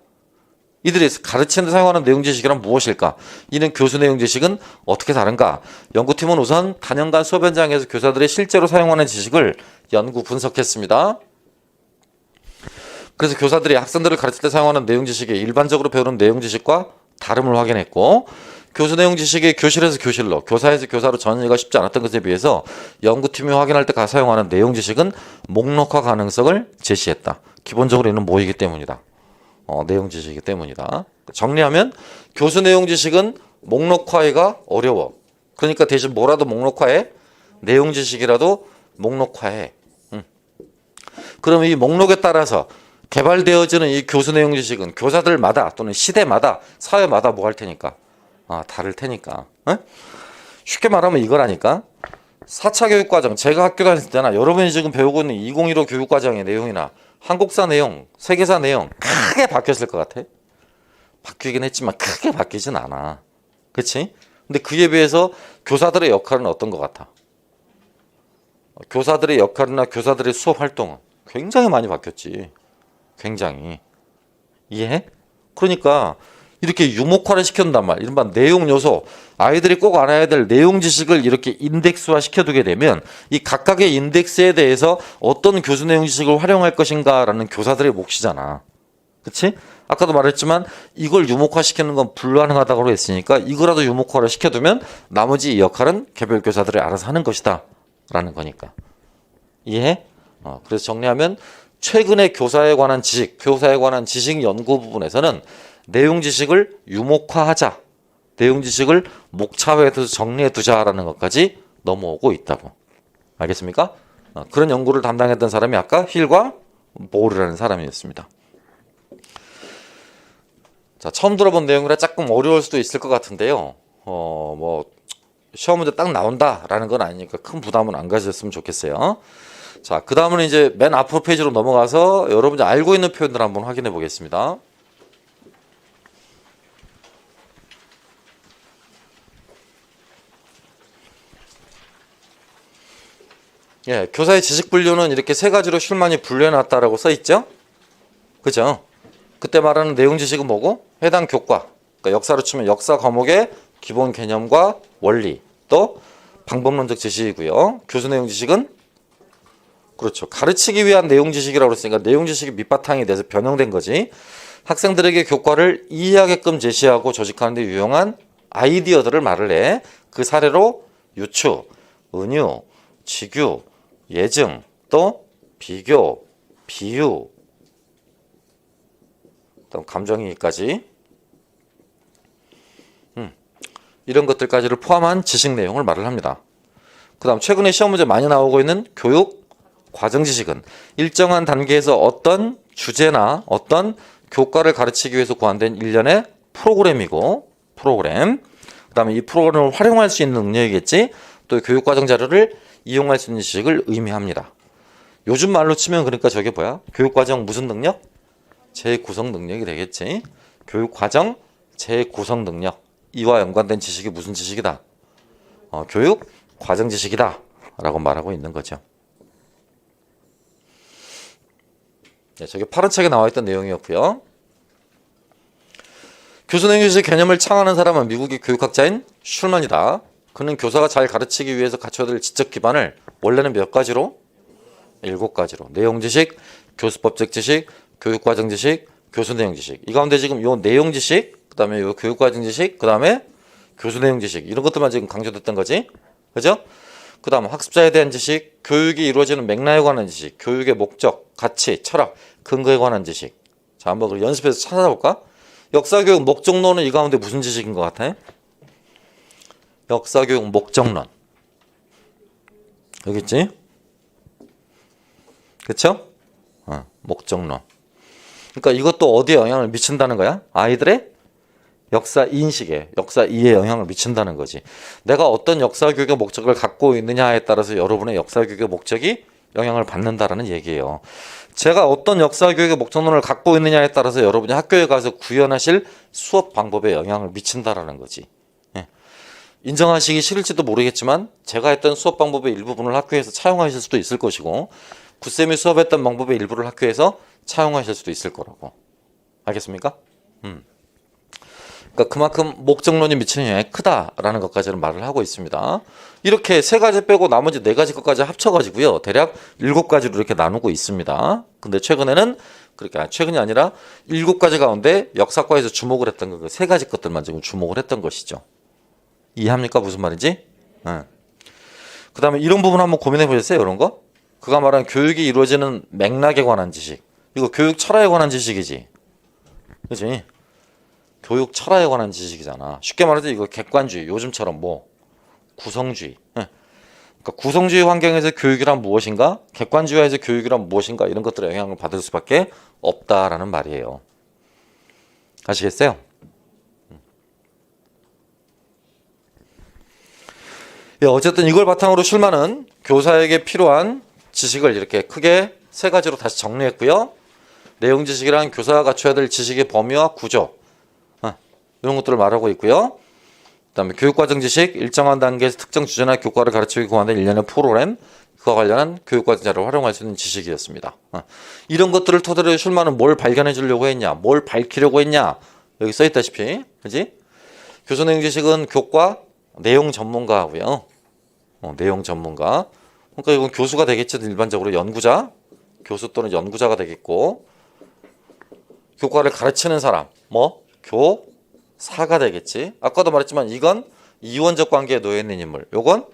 이들이 가르치는 데 사용하는 내용 지식이란 무엇일까? 이는 교수 내용 지식은 어떻게 다른가? 연구팀은 우선 단연간 수업 현장에서 교사들이 실제로 사용하는 지식을 연구 분석했습니다. 그래서 교사들이 학생들을 가르칠 때 사용하는 내용 지식이 일반적으로 배우는 내용 지식과 다름을 확인했고, 교수 내용 지식이 교실에서 교실로, 교사에서 교사로 전이가 쉽지 않았던 것에 비해서 연구팀이 확인할 때 사용하는 내용 지식은 목록화 가능성을 제시했다. 기본적으로 이는 뭐이기 때문이다. 내용 지식이기 때문이다. 정리하면 교수 내용 지식은 목록화가 어려워. 그러니까 대신 뭐라도 목록화해? 내용 지식이라도 목록화해. 그럼 이 목록에 따라서 개발되어지는 이 교수 내용 지식은 교사들마다 또는 시대마다 사회마다 뭐 할 테니까 다를 테니까. 쉽게 말하면 이거라니까. 4차 교육과정, 제가 학교 다닐 때나 여러분이 지금 배우고 있는 2015 교육과정의 내용이나 한국사 내용, 세계사 내용 크게 바뀌었을 것 같아. 바뀌긴 했지만 크게 바뀌진 않아. 그렇지? 근데 그에 비해서 교사들의 역할은 어떤 것 같아? 교사들의 역할이나 교사들의 수업 활동은 굉장히 많이 바뀌었지. 굉장히. 이해해? 그러니까 이렇게 유목화를 시켜둔단 말이야. 이른바 내용 요소, 아이들이 꼭 알아야 될 내용 지식을 이렇게 인덱스화 시켜두게 되면 이 각각의 인덱스에 대해서 어떤 교수 내용 지식을 활용할 것인가라는 교사들의 몫이잖아. 그치? 아까도 말했지만 이걸 유목화 시키는 건 불가능하다고 했으니까 이거라도 유목화를 시켜두면 나머지 이 역할은 개별 교사들이 알아서 하는 것이다 라는 거니까. 이해해? 그래서 정리하면 최근의 교사에 관한 지식 연구 부분에서는 내용 지식을 유목화하자, 내용 지식을 목차화해서 정리해두자라는 것까지 넘어오고 있다고. 알겠습니까? 그런 연구를 담당했던 사람이 아까 힐과 볼이라는 사람이었습니다. 자, 처음 들어본 내용이라 조금 어려울 수도 있을 것 같은데요. 뭐 시험 문제 딱 나온다라는 건 아니니까 큰 부담은 안 가지셨으면 좋겠어요. 자, 그 다음은 이제 맨 앞으로 페이지로 넘어가서 여러분이 알고 있는 표현들 한번 확인해 보겠습니다. 예, 교사의 지식 분류는 이렇게 세 가지로 슐만이 분류해놨다라고 써있죠? 그죠? 그때 말하는 내용 지식은 뭐고? 해당 교과, 그러니까 역사로 치면 역사 과목의 기본 개념과 원리, 또 방법론적 지식이고요. 교수 내용 지식은 그렇죠. 가르치기 위한 내용 지식이라고 했으니까 내용 지식이 밑바탕이 돼서 변형된 거지. 학생들에게 교과를 이해하게끔 제시하고 조직하는 데 유용한 아이디어들을 말을 해. 그 사례로 유추, 은유, 직유, 예증, 또 비교, 비유, 또 감정이입까지 이런 것들까지를 포함한 지식 내용을 말을 합니다. 그 다음 최근에 시험 문제 많이 나오고 있는 교육 과정 지식은 일정한 단계에서 어떤 주제나 어떤 교과를 가르치기 위해서 고안된 일련의 프로그램이고 프로그램. 그 다음에 이 프로그램을 활용할 수 있는 능력이겠지. 또 교육과정 자료를 이용할 수 있는 지식을 의미합니다. 요즘 말로 치면 그러니까 저게 뭐야? 교육과정 무슨 능력? 재구성 능력이 되겠지. 교육과정 재구성 능력. 이와 연관된 지식이 무슨 지식이다? 교육 과정 지식이다 라고 말하고 있는 거죠. 네, 저게 파란 책에 나와 있던 내용이었고요. 교수능력지식 개념을 창안한 사람은 미국의 교육학자인 슐만이다. 그는 교사가 잘 가르치기 위해서 갖춰야 될 지적 기반을 원래는 몇 가지로? 7가지로. 내용 지식, 교수법적 지식, 교육과정 지식, 교수 내용 지식. 이 가운데 지금 요 내용 지식, 그 다음에 요 교육과정 지식, 그 다음에 교수 내용 지식. 이런 것들만 지금 강조됐던 거지. 그죠? 그 다음 학습자에 대한 지식, 교육이 이루어지는 맥락에 관한 지식, 교육의 목적, 가치, 철학, 근거에 관한 지식. 자, 한번 그럼 연습해서 찾아볼까? 역사교육 목적론은 이 가운데 무슨 지식인 것 같아? 역사교육 목적론. 여기 있지? 그쵸? 목적론. 그러니까 이것도 어디에 영향을 미친다는 거야? 아이들의 역사 인식에, 역사 이해에 영향을 미친다는 거지. 내가 어떤 역사 교육의 목적을 갖고 있느냐에 따라서 여러분의 역사 교육의 목적이 영향을 받는다라는 얘기예요. 제가 어떤 역사 교육의 목적론을 갖고 있느냐에 따라서 여러분이 학교에 가서 구현하실 수업 방법에 영향을 미친다라는 거지. 예. 인정하시기 싫을지도 모르겠지만 제가 했던 수업 방법의 일부분을 학교에서 차용하실 수도 있을 것이고 구쌤이 수업했던 방법의 일부를 학교에서 차용하실 수도 있을 거라고. 알겠습니까? 그러니까 그만큼 목적론이 미치는 영향이 크다라는 것까지는 말을 하고 있습니다. 이렇게 3가지 빼고 나머지 4가지 것까지 합쳐가지고요. 대략 7가지로 이렇게 나누고 있습니다. 근데 최근에는 그렇게 최근이 아니라 7가지 가운데 역사과에서 주목을 했던 그 3가지 것들만 지금 주목을 했던 것이죠. 이해합니까? 무슨 말인지? 네. 그 다음에 이런 부분 한번 고민해 보셨어요? 이런 거? 그가 말한 교육이 이루어지는 맥락에 관한 지식. 이거 교육 철학에 관한 지식이지. 그치? 교육 철학에 관한 지식이잖아. 쉽게 말해서 이거 객관주의, 요즘처럼 뭐 구성주의. 그러니까 구성주의 환경에서 교육이란 무엇인가? 객관주의에서 교육이란 무엇인가? 이런 것들의 영향을 받을 수밖에 없다라는 말이에요. 아시겠어요? 예, 어쨌든 이걸 바탕으로 슐만은 교사에게 필요한 지식을 이렇게 크게 3가지로 다시 정리했고요. 내용 지식이란 교사가 갖춰야 될 지식의 범위와 구조, 이런 것들을 말하고 있고요. 그 다음에 교육과정 지식, 일정한 단계에서 특정 주제나 교과를 가르치기 고안된 일련의 프로그램, 그와 관련한 교육과정 자료를 활용할 수 있는 지식이었습니다. 이런 것들을 토대로 슐만은 뭘 발견해 주려고 했냐, 뭘 밝히려고 했냐, 여기 써 있다시피, 그지? 교수 내용 지식은 교과 내용 전문가고요. 내용 전문가. 그러니까 이건 교수가 되겠지, 일반적으로 연구자, 교수 또는 연구자가 되겠고, 교과를 가르치는 사람, 교사가 되겠지. 아까도 말했지만 이건 이원적 관계에 놓여 있는 인물, 요건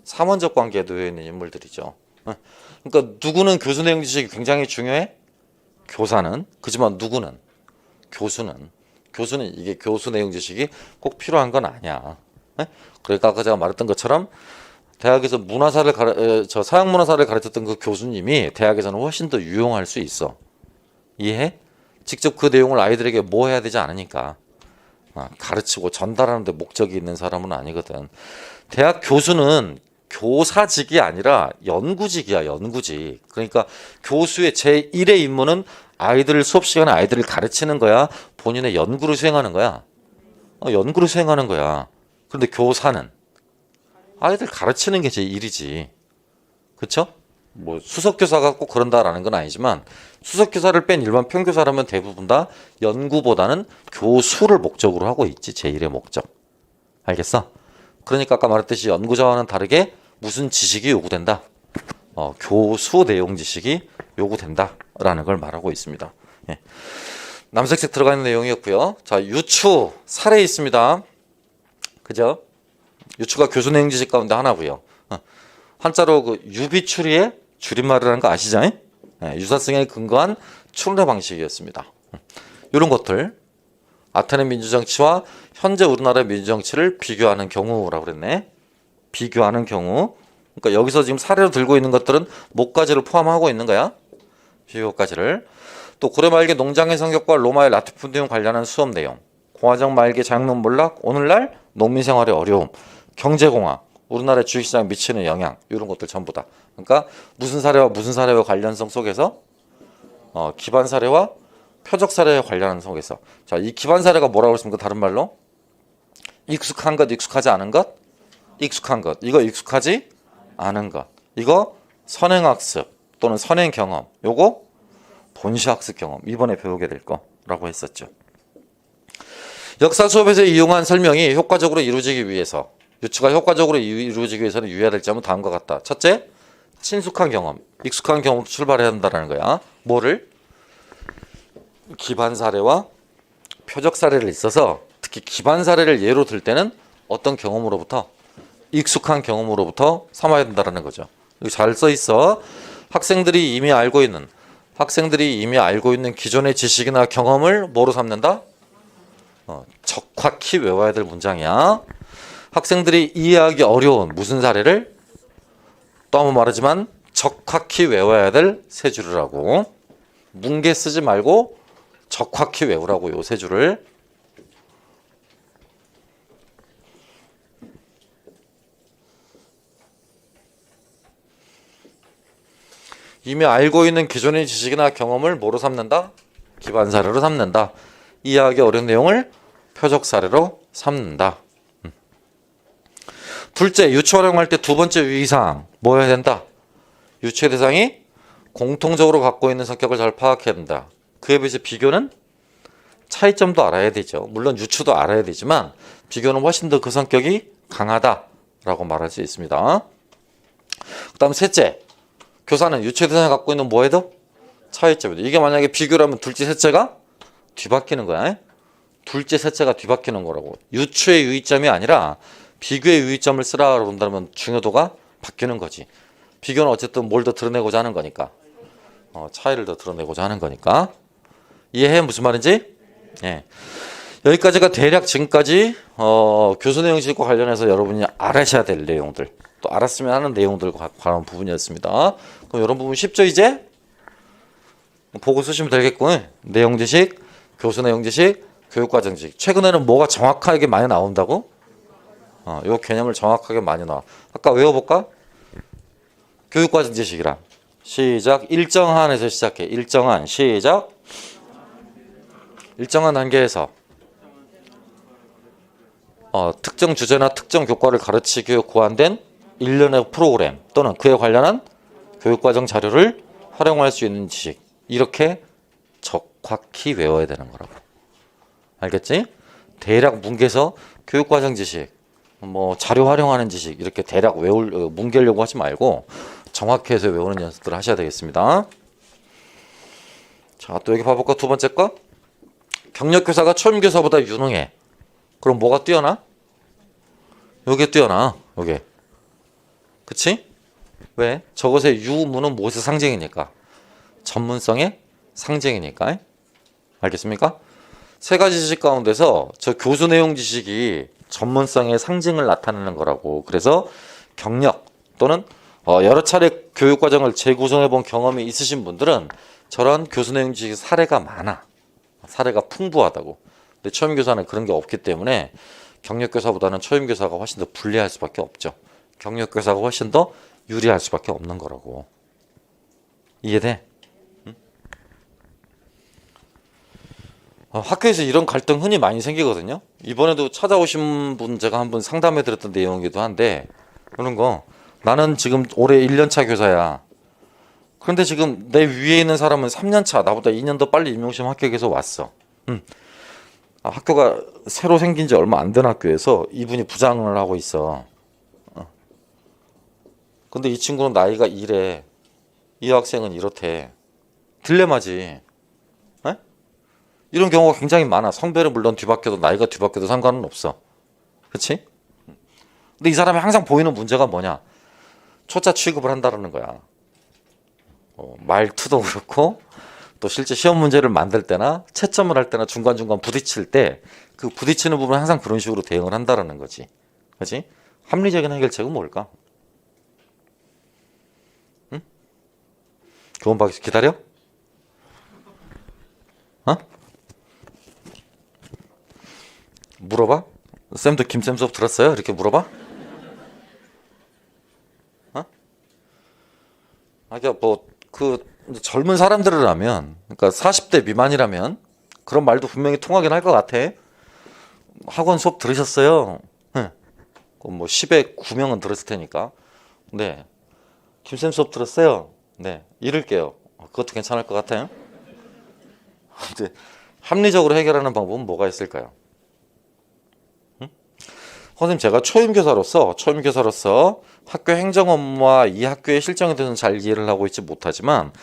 삼원적 관계에 놓여 있는 인물들이죠. 그러니까 누구는 교수 내용 지식이 굉장히 중요해? 교사는. 그지만 누구는? 교수는 이게 교수 내용 지식이 꼭 필요한 건 아니야. 그러니까 아까 제가 말했던 것처럼 대학에서 서양 문화사를 가르쳤던 그 교수님이 대학에서는 훨씬 더 유용할 수 있어. 이해해? 직접 그 내용을 아이들에게 뭐 해야 되지 않으니까. 가르치고 전달하는 데 목적이 있는 사람은 아니거든. 대학 교수는 교사직이 아니라 연구직이야, 연구직. 그러니까 교수의 제1의 임무는 아이들을 수업 시간에 아이들을 가르치는 거야. 본인의 연구를 수행하는 거야. 연구를 수행하는 거야. 그런데 교사는 아이들 가르치는 게 제1이지. 그렇죠? 뭐 수석교사가 꼭 그런다라는 건 아니지만 수석교사를 뺀 일반 평교사라면 대부분 다 연구보다는 교수를 목적으로 하고 있지. 제1의 목적. 알겠어? 그러니까 아까 말했듯이 연구자와는 다르게 무슨 지식이 요구된다? 교수 내용 지식이 요구된다라는 걸 말하고 있습니다. 예. 남색색 들어가 있는 내용이었고요. 자, 유추 사례 있습니다. 그죠? 유추가 교수 내용 지식 가운데 하나고요. 한자로 그 유비추리의 줄임말을 하는 거 아시죠? 예, 유사성에 근거한 추론의 방식이었습니다. 이런 것들 아테네 민주정치와 현재 우리나라의 민주정치를 비교하는 경우라고 그랬네. 비교하는 경우. 그러니까 여기서 지금 사례로 들고 있는 것들은 목가지를 포함하고 있는 거야. 비교까지를. 또 고려 말기 농장의 성격과 로마의 라티푼디움 관련한 수업 내용. 공화정 말기 자영농 몰락, 오늘날 농민 생활의 어려움, 경제공학, 우리나라의 주식시장에 미치는 영향 이런 것들 전부 다. 그러니까 무슨 사례와 무슨 사례와 관련성 속에서 기반 사례와 표적 사례에 관련한 속에서 자, 이 기반 사례가 뭐라고 했습니까? 다른 말로 익숙한 것, 익숙하지 않은 것, 익숙한 것. 이거 익숙하지 않은 것. 이거 선행학습 또는 선행 경험. 요거 본시학습 경험. 이번에 배우게 될 거라고 했었죠. 역사 수업에서 이용한 설명이 효과적으로 이루어지기 위해서 유추가 효과적으로 이루어지기 위해서는 유의해야 될 점은 다음과 같다. 첫째, 친숙한 경험, 익숙한 경험으로 출발해야 한다는 거야. 뭐를? 기반 사례와 표적 사례를 있어서 특히 기반 사례를 예로 들 때는 어떤 경험으로부터? 익숙한 경험으로부터 삼아야 된다는 거죠. 여기 잘 써 있어. 학생들이 이미 알고 있는 기존의 지식이나 경험을 뭐로 삼는다? 적확히 외워야 될 문장이야. 학생들이 이해하기 어려운 무슨 사례를 또 한번 말하지만 적확히 외워야 될 세 줄을 하고 뭉개 쓰지 말고 적확히 외우라고 요 세 줄을. 이미 알고 있는 기존의 지식이나 경험을 뭐로 삼는다? 기반 사례로 삼는다. 이해하기 어려운 내용을 표적 사례로 삼는다. 둘째, 유추 활용할 때 두 번째 유의사항 뭐 해야 된다? 유추의 대상이 공통적으로 갖고 있는 성격을 잘 파악해야 된다. 그에 비해서 비교는 차이점도 알아야 되죠. 물론 유추도 알아야 되지만 비교는 훨씬 더 그 성격이 강하다라고 말할 수 있습니다. 그 다음 셋째, 교사는 유추의 대상이 갖고 있는 뭐에도 차이점이다. 이게 만약에 비교라면 둘째, 셋째가 뒤바뀌는 거야. 둘째, 셋째가 뒤바뀌는 거라고. 유추의 유의점이 아니라 비교의 유의점을 쓰라고 한다면 중요도가 바뀌는 거지. 비교는 어쨌든 뭘 더 드러내고자 하는 거니까. 차이를 더 드러내고자 하는 거니까. 이해해? 무슨 말인지? 예. 여기까지가 대략 지금까지 교수 내용 지식과 관련해서 여러분이 알아셔야 될 내용들, 또 알았으면 하는 내용들과 관한 부분이었습니다. 그럼 이런 부분 쉽죠 이제? 보고 쓰시면 되겠고. 내용 지식, 교수 내용 지식, 교육과정 지식. 최근에는 뭐가 정확하게 많이 나온다고? 요 개념을 정확하게 많이 나와. 아까 외워볼까? 교육과정 지식이란 시작. 일정한에서 시작해. 일정한 시작. 일정한 단계에서 특정 주제나 특정 교과를 가르치기 위해 고안된 일련의 프로그램 또는 그에 관련한 교육과정 자료를 활용할 수 있는 지식. 이렇게 적확히 외워야 되는 거라고. 알겠지? 대략 뭉개서 교육과정 지식, 뭐 자료 활용하는 지식 이렇게 대략 뭉개려고 하지 말고 정확히 해서 외우는 연습들을 하셔야 되겠습니다. 자, 또 여기 봐볼까? 두 번째 거. 경력교사가 초임교사보다 유능해. 그럼 뭐가 뛰어나? 요게 뛰어나. 요게. 그치? 왜? 저것의 유무는 무엇의 상징이니까? 전문성의 상징이니까. 알겠습니까? 세 가지 지식 가운데서 저 교수 내용 지식이 전문성의 상징을 나타내는 거라고. 그래서 경력 또는 여러 차례 교육과정을 재구성해 본 경험이 있으신 분들은 저런 교수 내용 지식 사례가 많아. 사례가 풍부하다고. 근데 초임교사는 그런 게 없기 때문에 경력교사보다는 초임교사가 훨씬 더 불리할 수밖에 없죠. 경력교사가 훨씬 더 유리할 수밖에 없는 거라고. 이해돼? 응? 학교에서 이런 갈등 흔히 많이 생기거든요. 이번에도 찾아오신 분 제가 한번 상담해 드렸던 내용이기도 한데 그런 거 나는 지금 올해 1년차 교사야. 그런데 지금 내 위에 있는 사람은 3년차 나보다 2년 더 빨리 임용시험 합격해서 왔어. 학교가 새로 생긴 지 얼마 안 된 학교에서 이분이 부장을 하고 있어. 근데 이 친구는 나이가 이래. 이 학생은 이렇대. 딜레마지. 에? 이런 경우가 굉장히 많아. 성별은 물론 뒤바뀌어도 나이가 뒤바뀌어도 상관은 없어. 그렇지? 근데 이 사람이 항상 보이는 문제가 뭐냐? 초짜 취급을 한다는 거야. 말투도 그렇고 또 실제 시험 문제를 만들 때나 채점을 할 때나 중간중간 부딪힐 때 그 부딪히는 부분은 항상 그런 식으로 대응을 한다는 거지. 그렇지? 합리적인 해결책은 뭘까? 응? 교원박에서 기다려? 어? 물어봐? 쌤도 김쌤 수업 들었어요? 이렇게 물어봐? 어? 아니야 뭐그 젊은 사람들이라면 그러니까 40대 미만이라면 그런 말도 분명히 통하긴 할 것 같아. 학원 수업 들으셨어요? 네. 뭐 10에 9명은 들었을 테니까. 네. 김쌤 수업 들었어요? 네. 잃을게요. 그것도 괜찮을 것 같아요. 근데 합리적으로 해결하는 방법은 뭐가 있을까요? 선생님 제가 초임교사로서 학교 행정 업무와 이 학교의 실정에 대해서는 잘 이해를 하고 있지 못하지만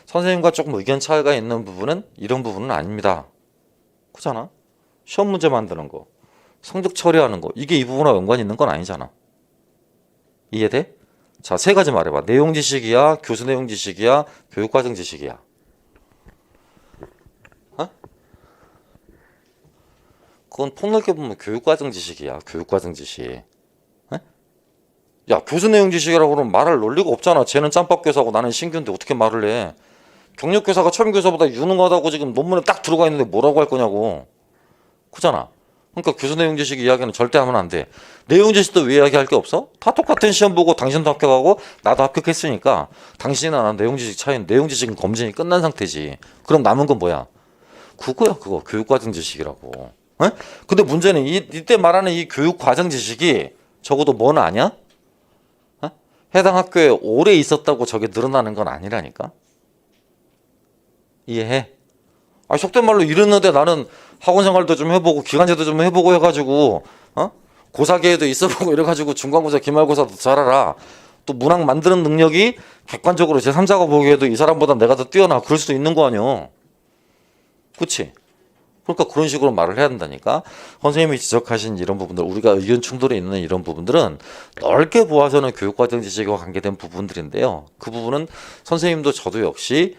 선생님과 조금 의견 차이가 있는 부분은 이런 부분은 아닙니다. 그잖아. 시험 문제 만드는 거, 성적 처리하는 거 이게 이 부분과 연관이 있는 건 아니잖아. 이해돼? 자, 세 가지 말해봐. 내용 지식이야, 교수 내용 지식이야, 교육과정 지식이야. 어? 그건 폭넓게 보면 교육과정 지식이야. 교육과정 지식. 에? 야, 교수 내용 지식이라고 그러면 말할 논리가 없잖아. 쟤는 짬밥 교사고 나는 신규인데 어떻게 말을 해. 경력 교사가 초임 교사보다 유능하다고 지금 논문에 딱 들어가 있는데 뭐라고 할 거냐고. 그잖아. 그러니까 교수 내용 지식 이야기는 절대 하면 안 돼. 내용 지식도 왜 이야기할 게 없어? 다 똑같은 시험 보고 당신도 합격하고 나도 합격했으니까 당신이나 나는 내용 지식 차이는 내용 지식은 검증이 끝난 상태지. 그럼 남은 건 뭐야? 그거야 그거. 교육과정 지식이라고. 에? 근데 문제는 이때 말하는 이 교육과정 지식이 적어도 뭐는 아니야? 에? 해당 학교에 오래 있었다고 저게 늘어나는 건 아니라니까. 이해해? 아, 속된 말로 이랬는데 나는 학원 생활도 좀 해보고 기간제도 좀 해보고 해가지고 고사계에도 있어보고 이래가지고 중간고사 기말고사도 잘 알아. 또 문항 만드는 능력이 객관적으로 제3자가 보기에도 이 사람보다 내가 더 뛰어나. 그럴 수도 있는 거 아니야. 그치? 그러니까 그런 식으로 말을 해야 된다니까. 선생님이 지적하신 이런 부분들, 우리가 의견 충돌이 있는 이런 부분들은 넓게 보아서는 교육과정 지식과 관계된 부분들인데요. 그 부분은 선생님도 저도 역시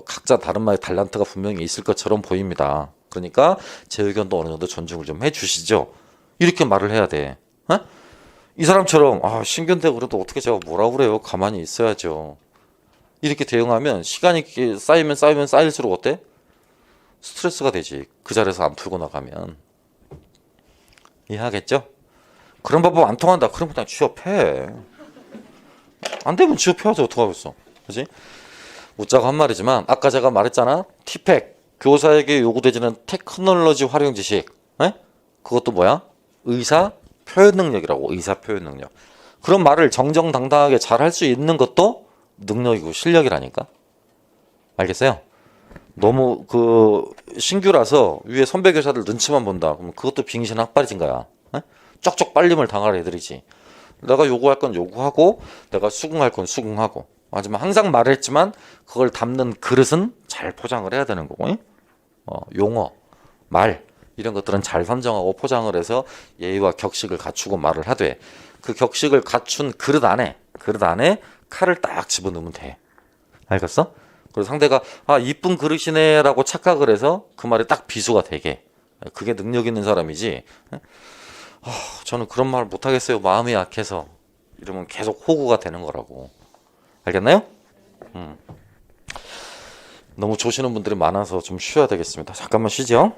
각자 다른 말의 달란트가 분명히 있을 것처럼 보입니다. 그러니까 제 의견도 어느 정도 존중을 좀 해주시죠. 이렇게 말을 해야 돼. 어? 이 사람처럼 신규인데 그래도 어떻게 제가 뭐라고 그래요. 가만히 있어야죠. 이렇게 대응하면 시간이 쌓이면 쌓일수록 어때? 스트레스가 되지. 그 자리에서 안 풀고 나가면. 이해하겠죠? 그런 방법 안 통한다. 그럼 그냥 취업해. 안 되면 취업해야지. 어떡하겠어. 그지? 웃자고 한 말이지만 아까 제가 말했잖아. 티팩. 교사에게 요구되지는 테크놀로지 활용 지식. 에? 그것도 뭐야? 의사 표현 능력이라고. 의사 표현 능력. 그런 말을 정정당당하게 잘 할 수 있는 것도 능력이고 실력이라니까. 알겠어요? 너무 신규라서 위에 선배 교사들 눈치만 본다. 그럼 그것도 빙신 학발이진 거야. 에? 쪽쪽 빨림을 당할 애들이지. 내가 요구할 건 요구하고 내가 수긍할 건 수긍하고. 하지만 항상 말했지만 그걸 담는 그릇은 잘 포장을 해야 되는 거고. 용어, 말 이런 것들은 잘 선정하고 포장을 해서 예의와 격식을 갖추고 말을 하되 그 격식을 갖춘 그릇 안에 칼을 딱 집어넣으면 돼. 알겠어? 그래서 상대가 이쁜 그릇이네 라고 착각을 해서 그 말이 딱 비수가 되게. 그게 능력 있는 사람이지. 저는 그런 말 못하겠어요. 마음이 약해서. 이러면 계속 호구가 되는 거라고. 알겠나요? 너무 조시는 분들이 많아서 좀 쉬어야 되겠습니다. 잠깐만 쉬죠.